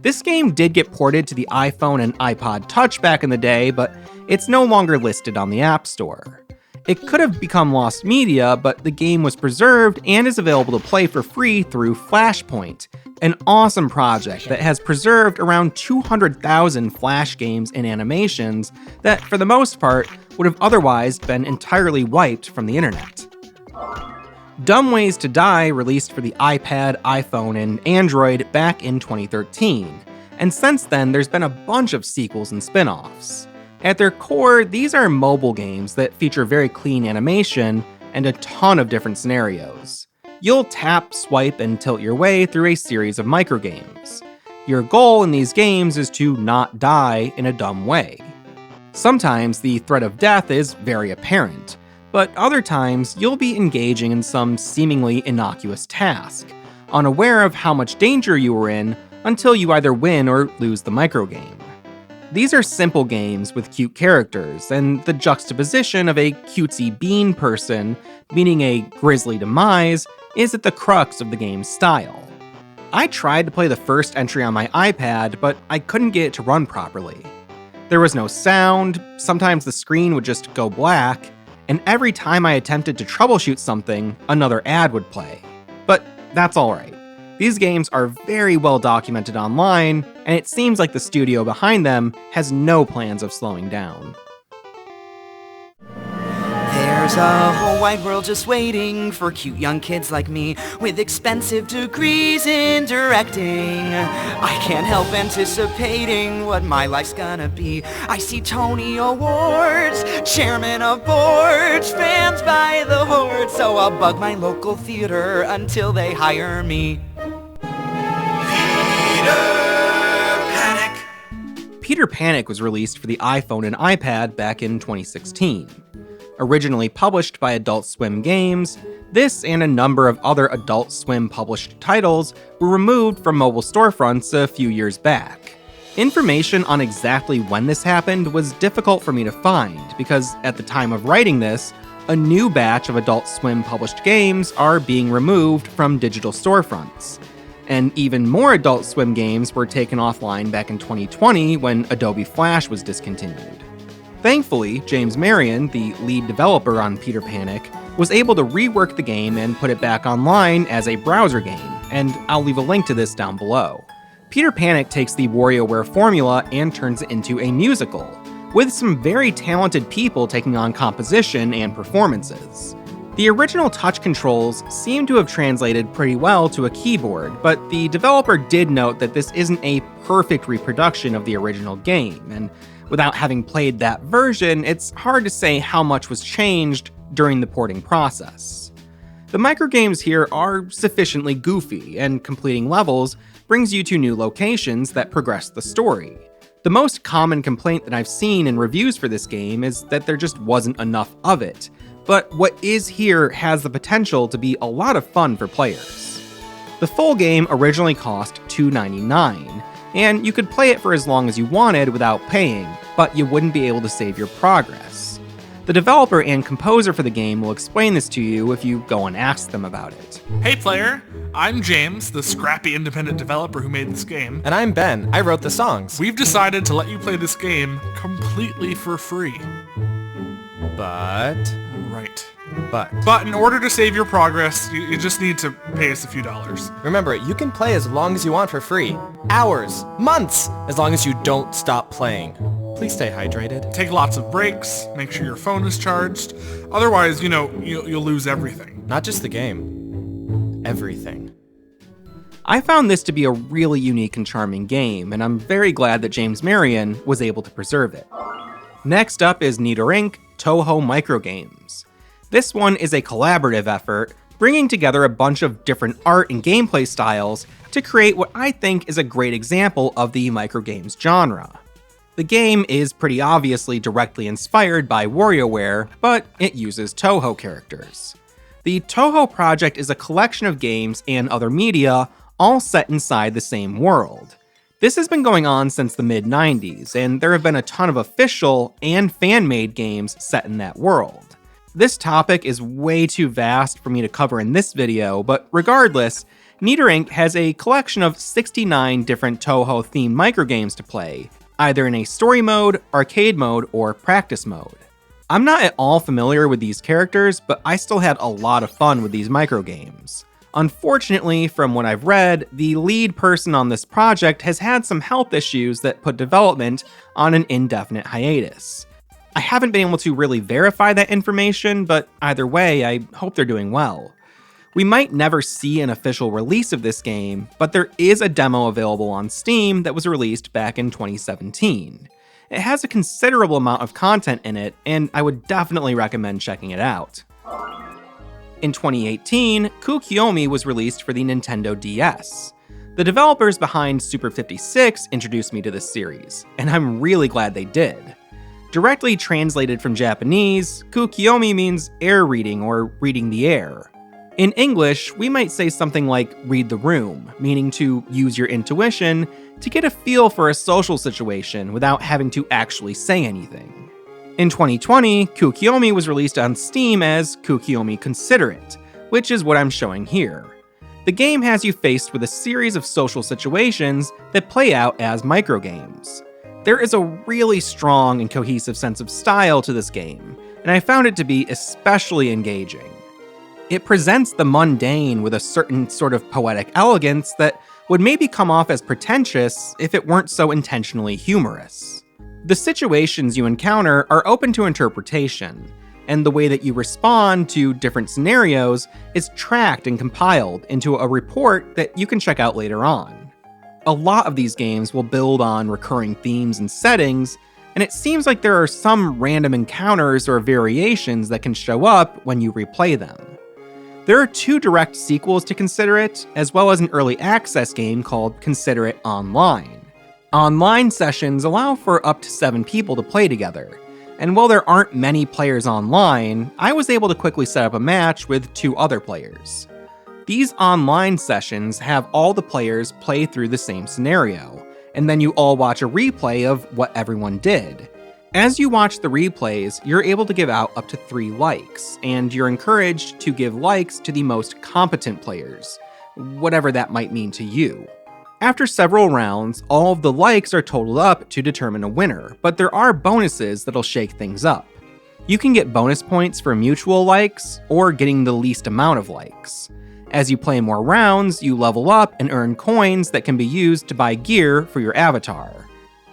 This game did get ported to the iPhone and iPod Touch back in the day, but it's no longer listed on the App Store. It could have become lost media, but the game was preserved and is available to play for free through Flashpoint, an awesome project that has preserved around 200,000 Flash games and animations that, for the most part, would have otherwise been entirely wiped from the internet. Dumb Ways to Die released for the iPad, iPhone, and Android back in 2013, and since then there's been a bunch of sequels and spin-offs. At their core, these are mobile games that feature very clean animation and a ton of different scenarios. You'll tap, swipe, and tilt your way through a series of microgames. Your goal in these games is to not die in a dumb way. Sometimes the threat of death is very apparent, but other times you'll be engaging in some seemingly innocuous task, unaware of how much danger you were in until you either win or lose the microgame. These are simple games with cute characters, and the juxtaposition of a cutesy bean person meeting a grisly demise is at the crux of the game's style. I tried to play the first entry on my iPad, but I couldn't get it to run properly. There was no sound, sometimes the screen would just go black, and every time I attempted to troubleshoot something, another ad would play. But that's alright. These games are very well documented online, and it seems like the studio behind them has no plans of slowing down. There's a whole wide world just waiting for cute young kids like me with expensive degrees in directing. I can't help anticipating what my life's gonna be. I see Tony Awards, chairman of boards, fans by the horde, so I'll bug my local theater until they hire me. Peter Panic was released for the iPhone and iPad back in 2016. Originally published by Adult Swim Games, this and a number of other Adult Swim published titles were removed from mobile storefronts a few years back. Information on exactly when this happened was difficult for me to find, because at the time of writing this, a new batch of Adult Swim published games are being removed from digital storefronts. And even more Adult Swim games were taken offline back in 2020 when Adobe Flash was discontinued. Thankfully, James Marion, the lead developer on Peter Panic, was able to rework the game and put it back online as a browser game, and I'll leave a link to this down below. Peter Panic takes the WarioWare formula and turns it into a musical, with some very talented people taking on composition and performances. The original touch controls seem to have translated pretty well to a keyboard, but the developer did note that this isn't a perfect reproduction of the original game, and without having played that version, it's hard to say how much was changed during the porting process. The microgames here are sufficiently goofy, and completing levels brings you to new locations that progress the story. The most common complaint that I've seen in reviews for this game is that there just wasn't enough of it, but what is here has the potential to be a lot of fun for players. The full game originally cost $2.99, and you could play it for as long as you wanted without paying, but you wouldn't be able to save your progress. The developer and composer for the game will explain this to you if you go and ask them about it. Hey player, I'm James, the scrappy independent developer who made this game. And I'm Ben, I wrote the songs. We've decided to let you play this game completely for free. But in order to save your progress, you just need to pay us a few dollars. remember, you can play as long as you want for free. Hours, months, as long as you don't stop playing. Please stay hydrated. Take lots of breaks, make sure your phone is charged. Otherwise, you'll lose everything. Not just the game. Everything. I found this to be a really unique and charming game, and I'm very glad that James Marion was able to preserve it. Next up is NitorInc Touhou Microgames. This one is a collaborative effort, bringing together a bunch of different art and gameplay styles to create what I think is a great example of the microgames genre. The game is pretty obviously directly inspired by WarioWare, but it uses Touhou characters. The Touhou project is a collection of games and other media, all set inside the same world. This has been going on since the mid-90s, and there have been a ton of official and fan-made games set in that world. This topic is way too vast for me to cover in this video, but regardless, NitorInc has a collection of 69 different Touhou-themed microgames to play, either in a story mode, arcade mode, or practice mode. I'm not at all familiar with these characters, but I still had a lot of fun with these microgames. Unfortunately, from what I've read, the lead person on this project has had some health issues that put development on an indefinite hiatus. I haven't been able to really verify that information, but either way, I hope they're doing well. We might never see an official release of this game, but there is a demo available on Steam that was released back in 2017. It has a considerable amount of content in it, and I would definitely recommend checking it out. In 2018, KUUKIYOMI was released for the Nintendo DS. The developers behind Super 56 introduced me to this series, and I'm really glad they did. Directly translated from Japanese, KUUKIYOMI means air reading or reading the air. In English, we might say something like read the room, meaning to use your intuition to get a feel for a social situation without having to actually say anything. In 2020, KUUKIYOMI was released on Steam as KUUKIYOMI Consider It, which is what I'm showing here. The game has you faced with a series of social situations that play out as microgames. There is a really strong and cohesive sense of style to this game, and I found it to be especially engaging. It presents the mundane with a certain sort of poetic elegance that would maybe come off as pretentious if it weren't so intentionally humorous. The situations you encounter are open to interpretation, and the way that you respond to different scenarios is tracked and compiled into a report that you can check out later on. A lot of these games will build on recurring themes and settings, and it seems like there are some random encounters or variations that can show up when you replay them. There are 2 direct sequels to Consider It, as well as an early access game called Consider It Online. Online sessions allow for up to 7 people to play together, and while there aren't many players online, I was able to quickly set up a match with 2 other players. These online sessions have all the players play through the same scenario, and then you all watch a replay of what everyone did. As you watch the replays, you're able to give out up to 3 likes, and you're encouraged to give likes to the most competent players, whatever that might mean to you. After several rounds, all of the likes are totaled up to determine a winner, but there are bonuses that'll shake things up. You can get bonus points for mutual likes, or getting the least amount of likes. As you play more rounds, you level up and earn coins that can be used to buy gear for your avatar.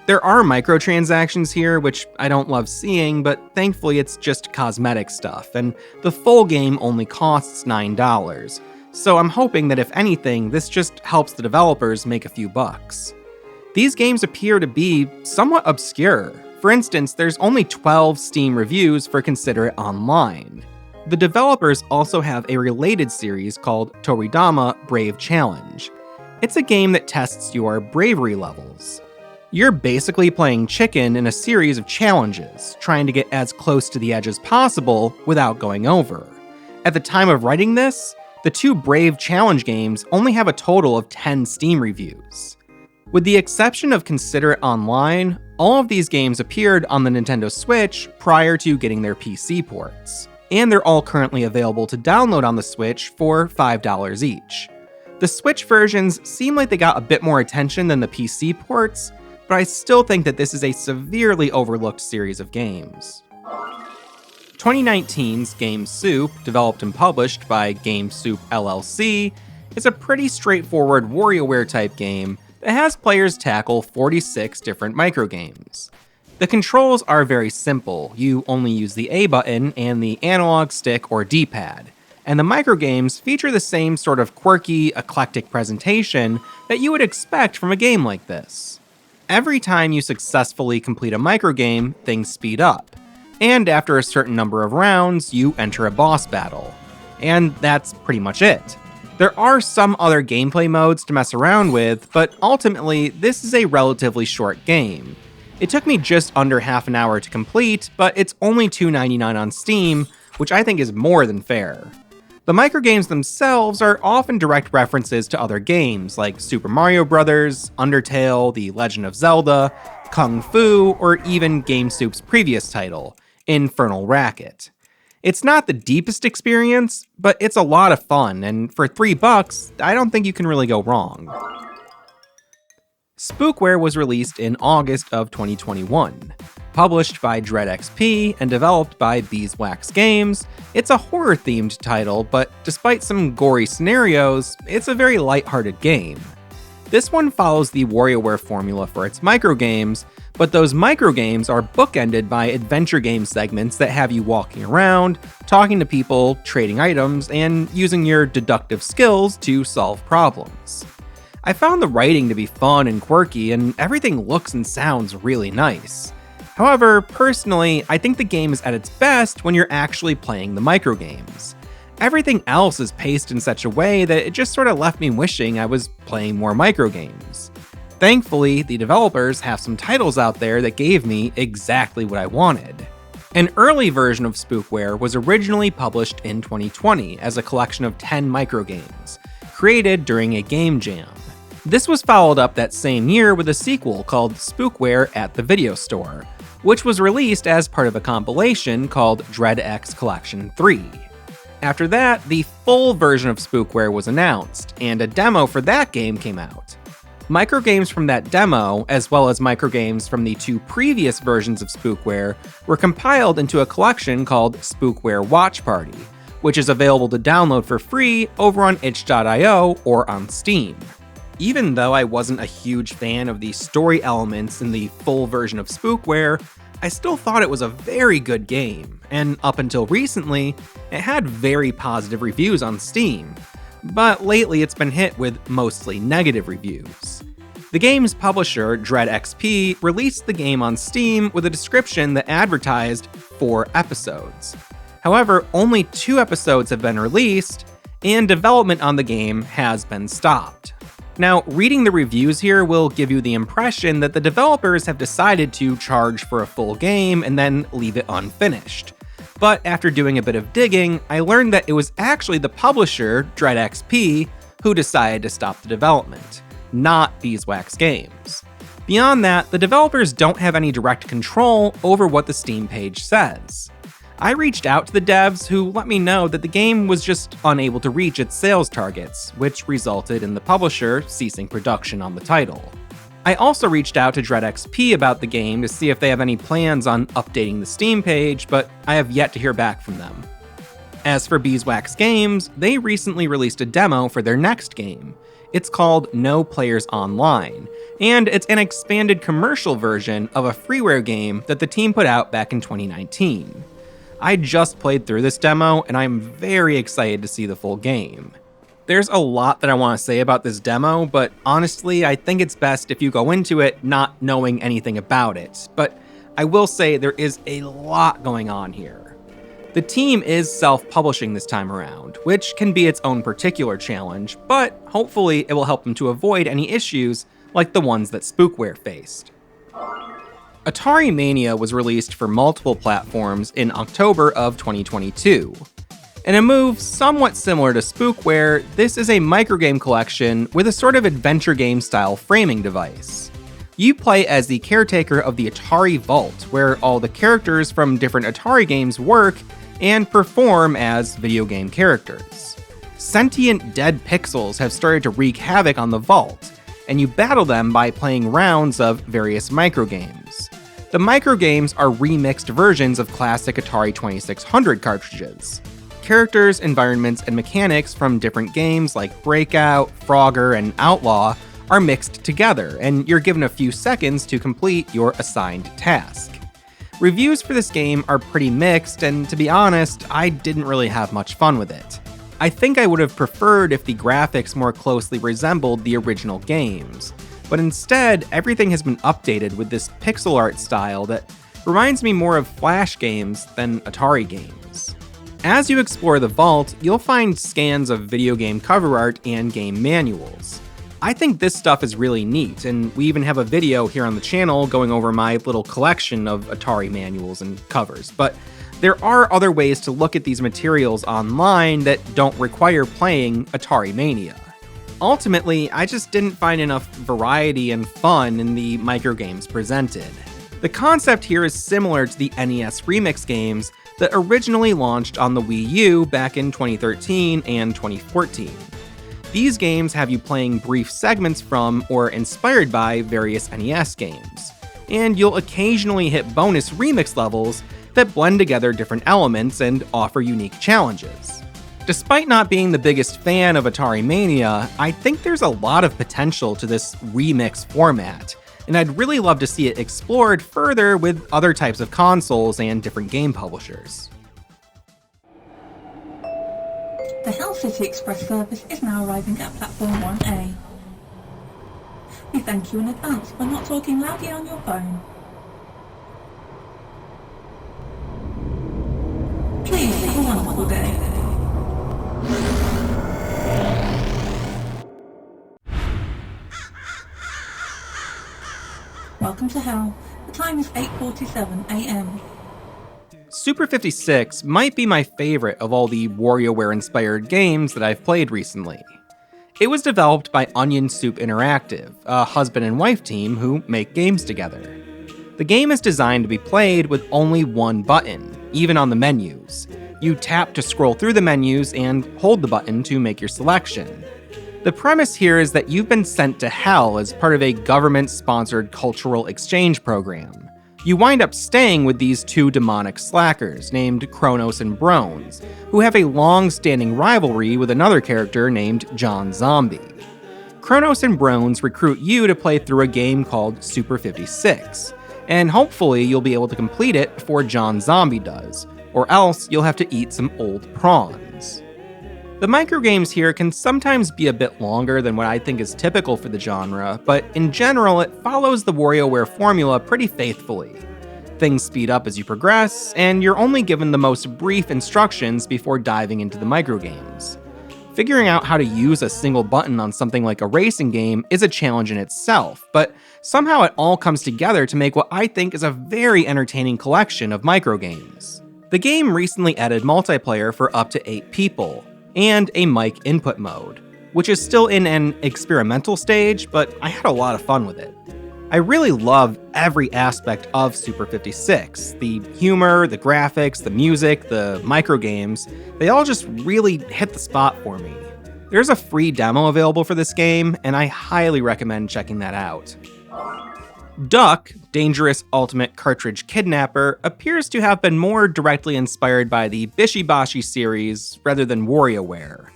There are microtransactions here, which I don't love seeing, but thankfully it's just cosmetic stuff, and the full game only costs $9, so I'm hoping that if anything, this just helps the developers make a few bucks. These games appear to be somewhat obscure. For instance, there's only 12 Steam reviews for Consider It Online. The developers also have a related series called Toridama Brave Challenge. It's a game that tests your bravery levels. You're basically playing chicken in a series of challenges, trying to get as close to the edge as possible without going over. At the time of writing this, the two Brave Challenge games only have a total of 10 Steam reviews. With the exception of Consider It Online, all of these games appeared on the Nintendo Switch prior to getting their PC ports, and they're all currently available to download on the Switch for $5 each. The Switch versions seem like they got a bit more attention than the PC ports, but I still think that this is a severely overlooked series of games. 2019's Game Soup, developed and published by Game Soup LLC, is a pretty straightforward WarioWare type game that has players tackle 46 different microgames. The controls are very simple. You only use the A button and the analog stick or D-pad, and the microgames feature the same sort of quirky, eclectic presentation that you would expect from a game like this. Every time you successfully complete a microgame, things speed up, and after a certain number of rounds, you enter a boss battle. And that's pretty much it. There are some other gameplay modes to mess around with, but ultimately, this is a relatively short game. It took me just under half an hour to complete, but it's only $2.99 on Steam, which I think is more than fair. The microgames themselves are often direct references to other games like Super Mario Bros., Undertale, The Legend of Zelda, Kung Fu, or even Game Soup's previous title, Infernal Racket. It's not the deepest experience, but it's a lot of fun, and for $3, I don't think you can really go wrong. Spookware was released in August of 2021. Published by Dread XP and developed by Beeswax Games, it's a horror-themed title, but despite some gory scenarios, it's a very lighthearted game. This one follows the WarioWare formula for its microgames, but those microgames are bookended by adventure game segments that have you walking around, talking to people, trading items, and using your deductive skills to solve problems. I found the writing to be fun and quirky, and everything looks and sounds really nice. However, personally, I think the game is at its best when you're actually playing the microgames. Everything else is paced in such a way that it just sort of left me wishing I was playing more microgames. Thankfully, the developers have some titles out there that gave me exactly what I wanted. An early version of Spookware was originally published in 2020 as a collection of 10 microgames, created during a game jam. This was followed up that same year with a sequel called Spookware at the Video Store, which was released as part of a compilation called Dread X Collection 3. After that, the full version of Spookware was announced, and a demo for that game came out. Microgames from that demo, as well as microgames from the two previous versions of Spookware, were compiled into a collection called Spookware Watch Party, which is available to download for free over on itch.io or on Steam. Even though I wasn't a huge fan of the story elements in the full version of Spookware, I still thought it was a very good game, and up until recently, it had very positive reviews on Steam, but lately it's been hit with mostly negative reviews. The game's publisher, Dread XP, released the game on Steam with a description that advertised 4 episodes. However, only 2 episodes have been released, and development on the game has been stopped. Now, reading the reviews here will give you the impression that the developers have decided to charge for a full game and then leave it unfinished. But after doing a bit of digging, I learned that it was actually the publisher, Dread XP, who decided to stop the development, not Beeswax Games. Beyond that, the developers don't have any direct control over what the Steam page says. I reached out to the devs who let me know that the game was just unable to reach its sales targets, which resulted in the publisher ceasing production on the title. I also reached out to Dread XP about the game to see if they have any plans on updating the Steam page, but I have yet to hear back from them. As for Beeswax Games, they recently released a demo for their next game. It's called No Players Online, and it's an expanded commercial version of a freeware game that the team put out back in 2019. I just played through this demo, and I'm very excited to see the full game. There's a lot that I want to say about this demo, but honestly, I think it's best if you go into it not knowing anything about it. But I will say there is a lot going on here. The team is self-publishing this time around, which can be its own particular challenge, but hopefully it will help them to avoid any issues like the ones that Spookware faced. Atari Mania was released for multiple platforms in October of 2022. In a move somewhat similar to Spookware, this is a microgame collection with a sort of adventure game style framing device. You play as the caretaker of the Atari Vault, where all the characters from different Atari games work and perform as video game characters. Sentient dead pixels have started to wreak havoc on the vault, and you battle them by playing rounds of various microgames. The microgames are remixed versions of classic Atari 2600 cartridges. Characters, environments, and mechanics from different games like Breakout, Frogger, and Outlaw are mixed together, and you're given a few seconds to complete your assigned task. Reviews for this game are pretty mixed, and to be honest, I didn't really have much fun with it. I think I would have preferred if the graphics more closely resembled the original games, but instead, everything has been updated with this pixel art style that reminds me more of Flash games than Atari games. As you explore the vault, you'll find scans of video game cover art and game manuals. I think this stuff is really neat, and we even have a video here on the channel going over my little collection of Atari manuals and covers, but there are other ways to look at these materials online that don't require playing Atari Mania. Ultimately, I just didn't find enough variety and fun in the microgames presented. The concept here is similar to the NES Remix games that originally launched on the Wii U back in 2013 and 2014. These games have you playing brief segments from or inspired by various NES games, and you'll occasionally hit bonus remix levels that blend together different elements and offer unique challenges. Despite not being the biggest fan of Atari Mania, I think there's a lot of potential to this remix format, and I'd really love to see it explored further with other types of consoles and different game publishers. The Hull City Express service is now arriving at platform 1A. We thank you in advance for not talking loudly on your phone. Please have a wonderful day. Welcome to Hell. The time is 8:47 AM. Super 56 might be my favorite of all the WarioWare-inspired games that I've played recently. It was developed by Onion Soup Interactive, a husband and wife team who make games together. The game is designed to be played with only one button, even on the menus. You tap to scroll through the menus and hold the button to make your selection. The premise here is that you've been sent to hell as part of a government-sponsored cultural exchange program. You wind up staying with these two demonic slackers named Kronos and Brones, who have a long-standing rivalry with another character named John Zombie. Kronos and Brones recruit you to play through a game called Super 56, and hopefully you'll be able to complete it before John Zombie does, or else you'll have to eat some old prawns. The microgames here can sometimes be a bit longer than what I think is typical for the genre, but in general it follows the WarioWare formula pretty faithfully. Things speed up as you progress, and you're only given the most brief instructions before diving into the microgames. Figuring out how to use a single button on something like a racing game is a challenge in itself, but somehow it all comes together to make what I think is a very entertaining collection of microgames. The game recently added multiplayer for up to 8 people, and a mic input mode, which is still in an experimental stage, but I had a lot of fun with it. I really love every aspect of Super 56. The humor, the graphics, the music, the microgames, they all just really hit the spot for me. There's a free demo available for this game, and I highly recommend checking that out. Duck, Dangerous Ultimate Cartridge Kidnapper, appears to have been more directly inspired by the Bashi series rather than WarioWare.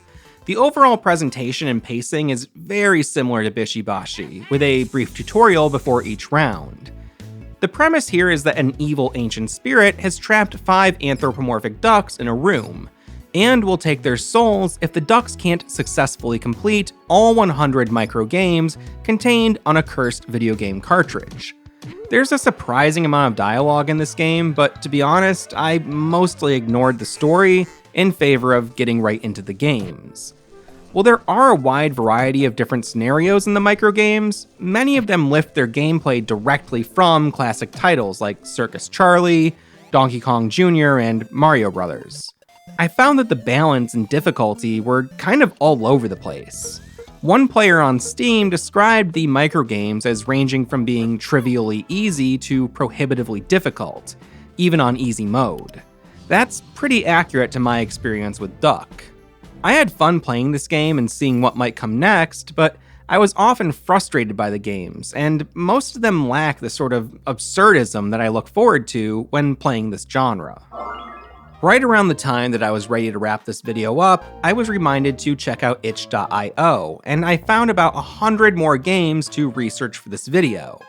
The overall presentation and pacing is very similar to Bashi, with a brief tutorial before each round. The premise here is that an evil ancient spirit has trapped 5 anthropomorphic ducks in a room, and will take their souls if the ducks can't successfully complete all 100 micro games contained on a cursed video game cartridge. There's a surprising amount of dialogue in this game, but to be honest, I mostly ignored the story in favor of getting right into the games. While there are a wide variety of different scenarios in the microgames, many of them lift their gameplay directly from classic titles like Circus Charlie, Donkey Kong Jr., and Mario Brothers. I found that the balance and difficulty were kind of all over the place. One player on Steam described the microgames as ranging from being trivially easy to prohibitively difficult, even on easy mode. That's pretty accurate to my experience with Duck. I had fun playing this game and seeing what might come next, but I was often frustrated by the games, and most of them lack the sort of absurdism that I look forward to when playing this genre. Right around the time that I was ready to wrap this video up, I was reminded to check out itch.io, and I found about 100 more games to research for this video.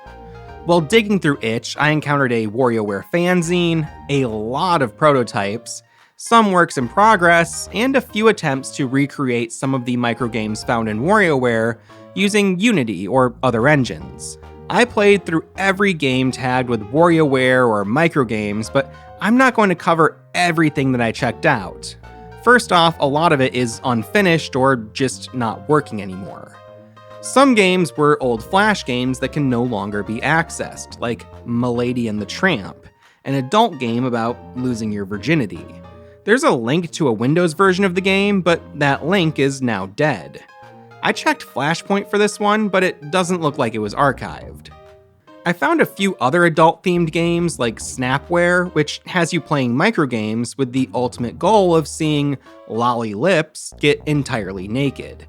While digging through itch, I encountered a WarioWare fanzine, a lot of prototypes, some works in progress, and a few attempts to recreate some of the microgames found in WarioWare using Unity or other engines. I played through every game tagged with WarioWare or microgames, but I'm not going to cover everything that I checked out. First off, a lot of it is unfinished or just not working anymore. Some games were old Flash games that can no longer be accessed, like Milady and the Tramp, an adult game about losing your virginity. There's a link to a Windows version of the game, but that link is now dead. I checked Flashpoint for this one, but it doesn't look like it was archived. I found a few other adult-themed games like Snapware, which has you playing microgames with the ultimate goal of seeing Lolly Lips get entirely naked.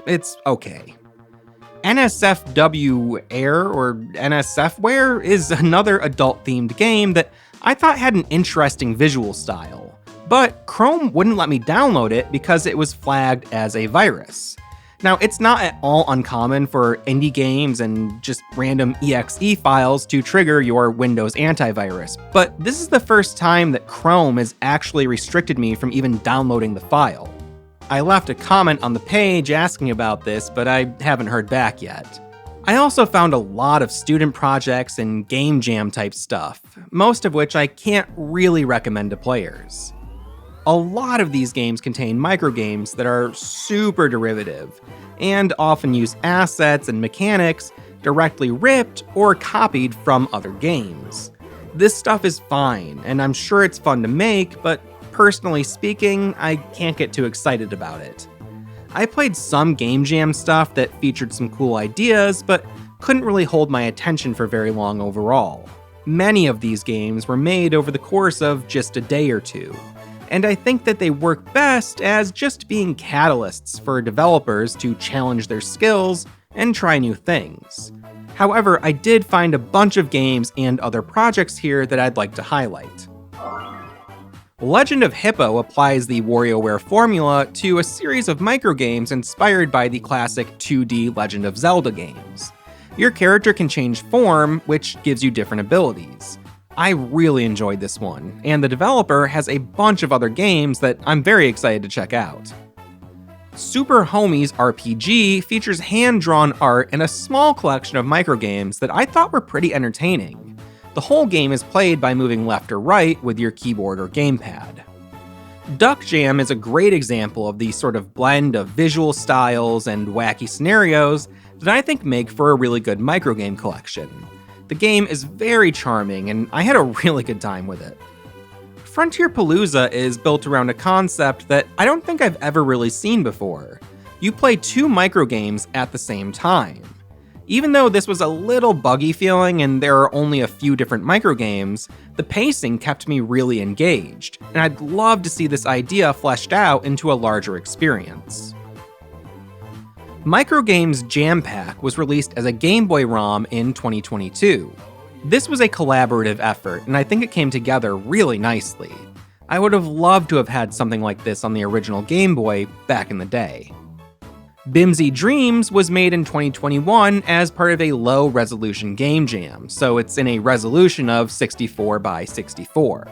It's okay. NSFW Air or NSFware is another adult-themed game that I thought had an interesting visual style. But Chrome wouldn't let me download it because it was flagged as a virus. Now, it's not at all uncommon for indie games and just random exe files to trigger your Windows antivirus, but this is the first time that Chrome has actually restricted me from even downloading the file. I left a comment on the page asking about this, but I haven't heard back yet. I also found a lot of student projects and game jam type stuff, most of which I can't really recommend to players. A lot of these games contain microgames that are super derivative, and often use assets and mechanics directly ripped or copied from other games. This stuff is fine, and I'm sure it's fun to make, but personally speaking, I can't get too excited about it. I played some game jam stuff that featured some cool ideas, but couldn't really hold my attention for very long overall. Many of these games were made over the course of just a day or two, and I think that they work best as just being catalysts for developers to challenge their skills and try new things. However, I did find a bunch of games and other projects here that I'd like to highlight. Legend of Hippo applies the WarioWare formula to a series of microgames inspired by the classic 2D Legend of Zelda games. Your character can change form, which gives you different abilities. I really enjoyed this one, and the developer has a bunch of other games that I'm very excited to check out. Super Homies RPG features hand-drawn art and a small collection of microgames that I thought were pretty entertaining. The whole game is played by moving left or right with your keyboard or gamepad. Duck Jam is a great example of the sort of blend of visual styles and wacky scenarios that I think make for a really good microgame collection. The game is very charming, and I had a really good time with it. Frontier Palooza is built around a concept that I don't think I've ever really seen before. You play two microgames at the same time. Even though this was a little buggy feeling and there are only a few different microgames, the pacing kept me really engaged, and I'd love to see this idea fleshed out into a larger experience. Microgames Jam Pack was released as a Game Boy ROM in 2022. This was a collaborative effort, and I think it came together really nicely. I would have loved to have had something like this on the original Game Boy back in the day. Bimsy Dreams was made in 2021 as part of a low-resolution game jam, so it's in a resolution of 64 by 64.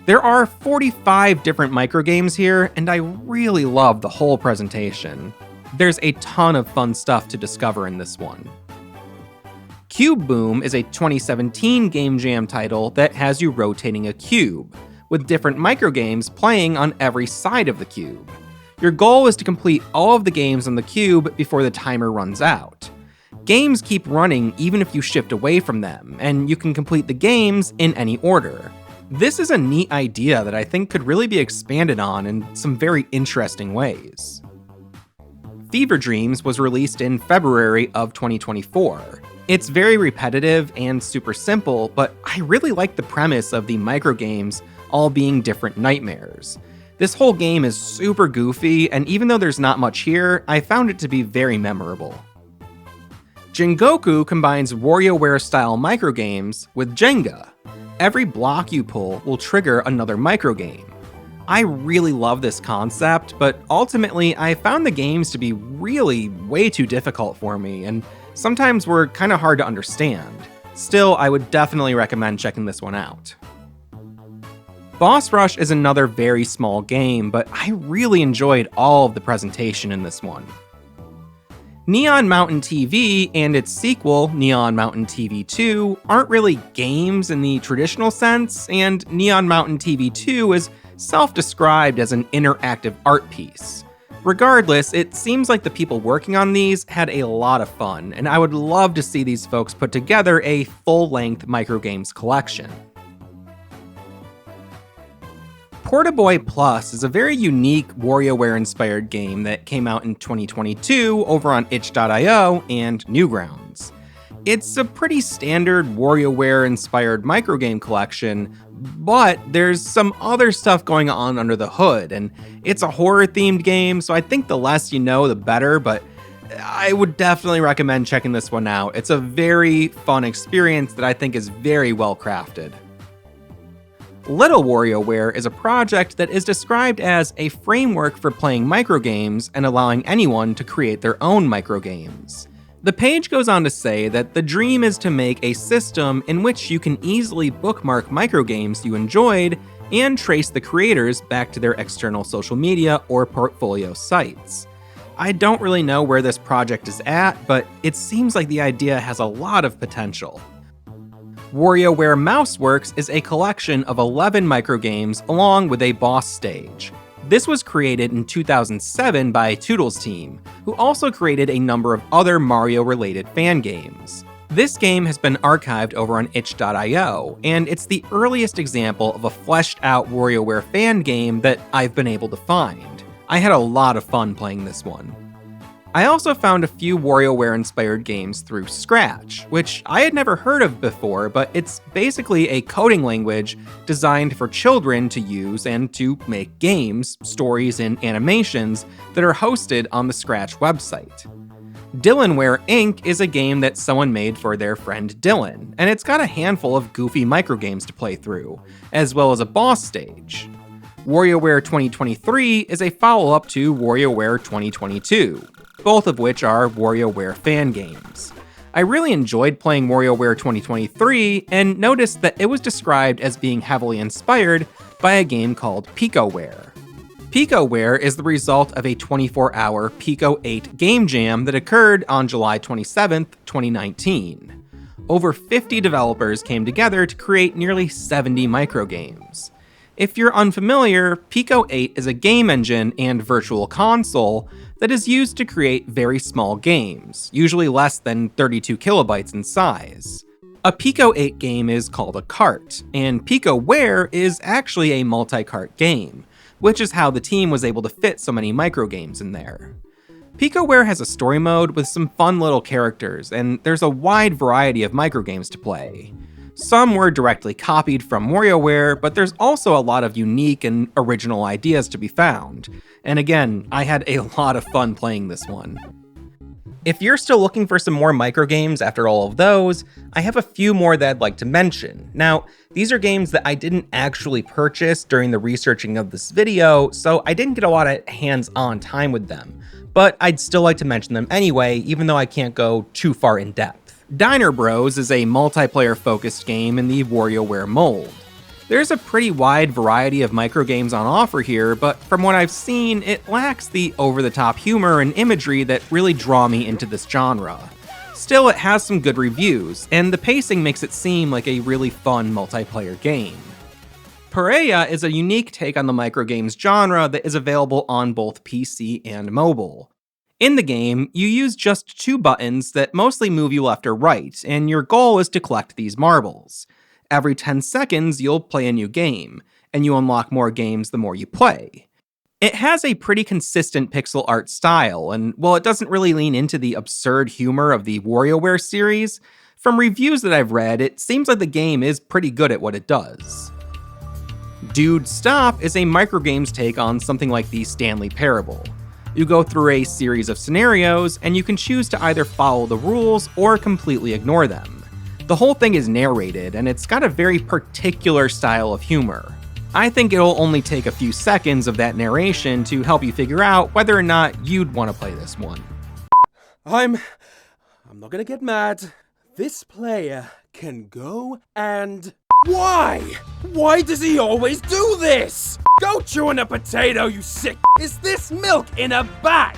There are 45 different microgames here, and I really love the whole presentation. There's a ton of fun stuff to discover in this one. Cube Boom is a 2017 Game Jam title that has you rotating a cube, with different microgames playing on every side of the cube. Your goal is to complete all of the games on the cube before the timer runs out. Games keep running even if you shift away from them, and you can complete the games in any order. This is a neat idea that I think could really be expanded on in some very interesting ways. Fever Dreams was released in February of 2024. It's very repetitive and super simple, but I really like the premise of the microgames all being different nightmares. This whole game is super goofy, and even though there's not much here, I found it to be very memorable. Jigoku combines WarioWare-style microgames with Jenga. Every block you pull will trigger another microgame. I really love this concept, but ultimately I found the games to be really way too difficult for me, and sometimes were kinda hard to understand. Still, I would definitely recommend checking this one out. Boss Rush is another very small game, but I really enjoyed all of the presentation in this one. Neon Mountain TV and its sequel, Neon Mountain TV 2, aren't really games in the traditional sense, and Neon Mountain TV 2 is self-described as an interactive art piece. Regardless, it seems like the people working on these had a lot of fun, and I would love to see these folks put together a full-length microgames collection. Portaboy Plus is a very unique WarioWare-inspired game that came out in 2022 over on itch.io and Newgrounds. It's a pretty standard WarioWare-inspired microgame collection, but there's some other stuff going on under the hood, and it's a horror-themed game, so I think the less you know, the better, but I would definitely recommend checking this one out. It's a very fun experience that I think is very well crafted. Little WarioWare is a project that is described as a framework for playing microgames and allowing anyone to create their own microgames. The page goes on to say that the dream is to make a system in which you can easily bookmark microgames you enjoyed and trace the creators back to their external social media or portfolio sites. I don't really know where this project is at, but it seems like the idea has a lot of potential. WarioWare Mouseworks is a collection of 11 microgames along with a boss stage. This was created in 2007 by Toodle's team, who also created a number of other Mario-related fan games. This game has been archived over on itch.io, and it's the earliest example of a fleshed-out WarioWare fan game that I've been able to find. I had a lot of fun playing this one. I also found a few WarioWare-inspired games through Scratch, which I had never heard of before, but it's basically a coding language designed for children to use and to make games, stories, and animations that are hosted on the Scratch website. Dylanware Inc. is a game that someone made for their friend Dylan, and it's got a handful of goofy microgames to play through, as well as a boss stage. WarioWare 2023 is a follow-up to WarioWare 2022. Both of which are WarioWare fan games. I really enjoyed playing WarioWare 2023 and noticed that it was described as being heavily inspired by a game called PicoWare. PicoWare is the result of a 24-hour Pico 8 game jam that occurred on July 27, 2019. Over 50 developers came together to create nearly 70 microgames. If you're unfamiliar, Pico 8 is a game engine and virtual console that is used to create very small games, usually less than 32 kilobytes in size. A Pico 8 game is called a cart, and PicoWare is actually a multi-cart game, which is how the team was able to fit so many microgames in there. PicoWare has a story mode with some fun little characters, and there's a wide variety of microgames to play. Some were directly copied from WarioWare, but there's also a lot of unique and original ideas to be found. And again, I had a lot of fun playing this one. If you're still looking for some more microgames after all of those, I have a few more that I'd like to mention. Now, these are games that I didn't actually purchase during the researching of this video, so I didn't get a lot of hands-on time with them. But I'd still like to mention them anyway, even though I can't go too far in depth. Diner Bros is a multiplayer-focused game in the WarioWare mold. There's a pretty wide variety of microgames on offer here, but from what I've seen, it lacks the over-the-top humor and imagery that really draw me into this genre. Still, it has some good reviews, and the pacing makes it seem like a really fun multiplayer game. Pureya is a unique take on the microgames genre that is available on both PC and mobile. In the game, you use just 2 buttons that mostly move you left or right, and your goal is to collect these marbles. Every 10 seconds, you'll play a new game, and you unlock more games the more you play. It has a pretty consistent pixel art style, and while it doesn't really lean into the absurd humor of the WarioWare series, from reviews that I've read, it seems like the game is pretty good at what it does. Dude Stop is a microgames take on something like the Stanley Parable. You go through a series of scenarios, and you can choose to either follow the rules or completely ignore them. The whole thing is narrated, and it's got a very particular style of humor. I think it'll only take a few seconds of that narration to help you figure out whether or not you'd want to play this one. I'm not gonna get mad. This player can go and... Why? Why does he always do this? Go chewing a potato, you sick. Is this milk in a bag?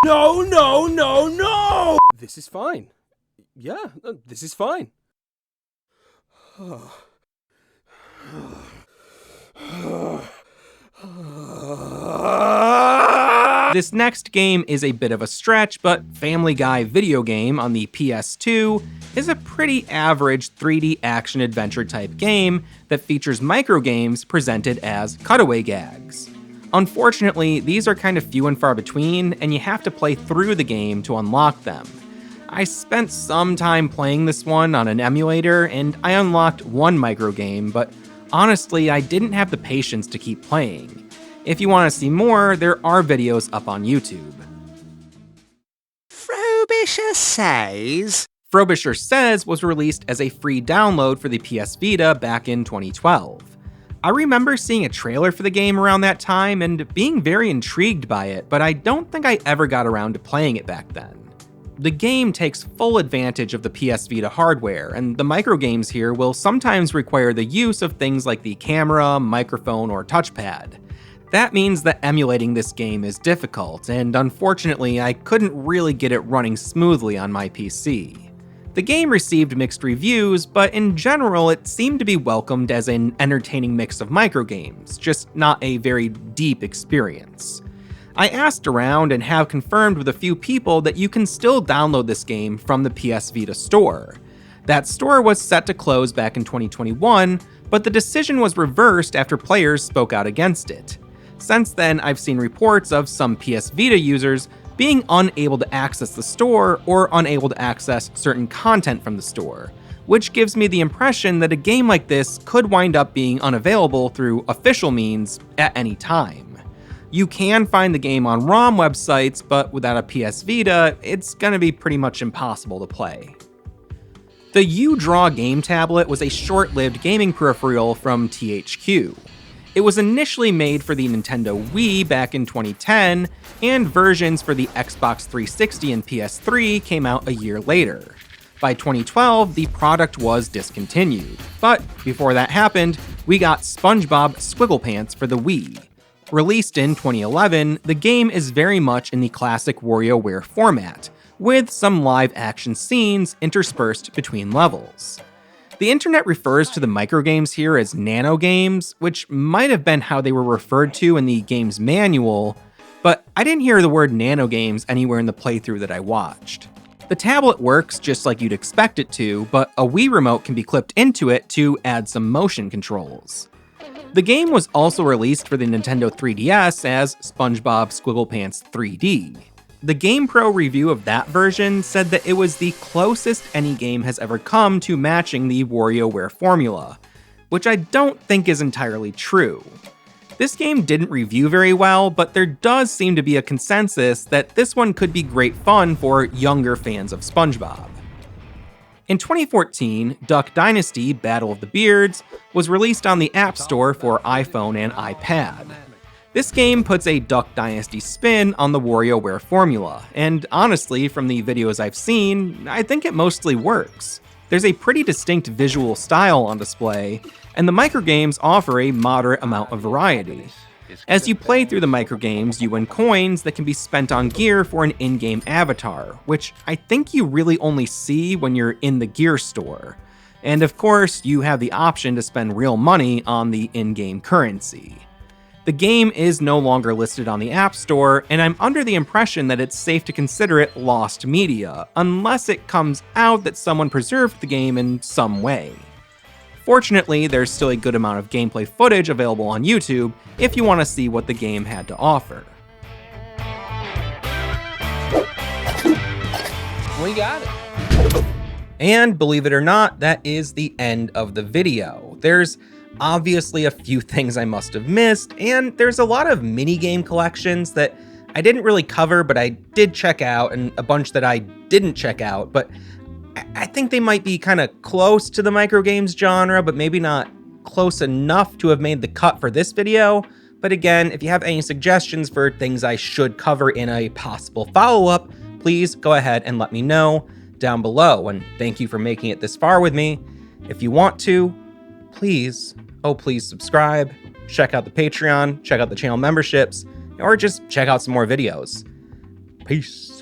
No, no, no, no! This is fine. Yeah, this is fine. This next game is a bit of a stretch, but Family Guy video game on the PS2 is a pretty average 3D action-adventure type game that features microgames presented as cutaway gags. Unfortunately, these are kind of few and far between, and you have to play through the game to unlock them. I spent some time playing this one on an emulator, and I unlocked one microgame, but honestly, I didn't have the patience to keep playing. If you want to see more, there are videos up on YouTube. Frobisher Says? Frobisher Says was released as a free download for the PS Vita back in 2012. I remember seeing a trailer for the game around that time and being very intrigued by it, but I don't think I ever got around to playing it back then. The game takes full advantage of the PS Vita hardware, and the microgames here will sometimes require the use of things like the camera, microphone, or touchpad. That means that emulating this game is difficult, and unfortunately I couldn't really get it running smoothly on my PC. The game received mixed reviews, but in general it seemed to be welcomed as an entertaining mix of microgames, just not a very deep experience. I asked around and have confirmed with a few people that you can still download this game from the PS Vita store. That store was set to close back in 2021, but the decision was reversed after players spoke out against it. Since then, I've seen reports of some PS Vita users being unable to access the store or unable to access certain content from the store, which gives me the impression that a game like this could wind up being unavailable through official means at any time. You can find the game on ROM websites, but without a PS Vita, it's gonna be pretty much impossible to play. The U-Draw game tablet was a short-lived gaming peripheral from THQ. It was initially made for the Nintendo Wii back in 2010, and versions for the Xbox 360 and PS3 came out a year later. By 2012, the product was discontinued, but before that happened, we got SpongeBob SquigglePants for the Wii. Released in 2011, the game is very much in the classic WarioWare format, with some live-action scenes interspersed between levels. The internet refers to the microgames here as nanogames, which might have been how they were referred to in the game's manual, but I didn't hear the word nanogames anywhere in the playthrough that I watched. The tablet works just like you'd expect it to, but a Wii remote can be clipped into it to add some motion controls. The game was also released for the Nintendo 3DS as SpongeBob SquigglePants 3D. The GamePro review of that version said that it was the closest any game has ever come to matching the WarioWare formula, which I don't think is entirely true. This game didn't review very well, but there does seem to be a consensus that this one could be great fun for younger fans of SpongeBob. In 2014, Duck Dynasty Battle of the Beards was released on the App Store for iPhone and iPad. This game puts a Duck Dynasty spin on the WarioWare formula, and honestly, from the videos I've seen, I think it mostly works. There's a pretty distinct visual style on display, and the microgames offer a moderate amount of variety. As you play through the microgames, you win coins that can be spent on gear for an in-game avatar, which I think you really only see when you're in the gear store. And of course, you have the option to spend real money on the in-game currency. The game is no longer listed on the App Store, and I'm under the impression that it's safe to consider it lost media, unless it comes out that someone preserved the game in some way. Fortunately, there's still a good amount of gameplay footage available on YouTube if you want to see what the game had to offer. We got it. And believe it or not, that is the end of the video. There's obviously a few things I must have missed, and there's a lot of minigame collections that I didn't really cover, but I did check out, and a bunch that I didn't check out, but I think they might be kind of close to the microgames genre, but maybe not close enough to have made the cut for this video. But again, if you have any suggestions for things I should cover in a possible follow-up, please go ahead and let me know down below, and thank you for making it this far with me. If you want to, please subscribe, check out the Patreon, check out the channel memberships, or just check out some more videos. Peace.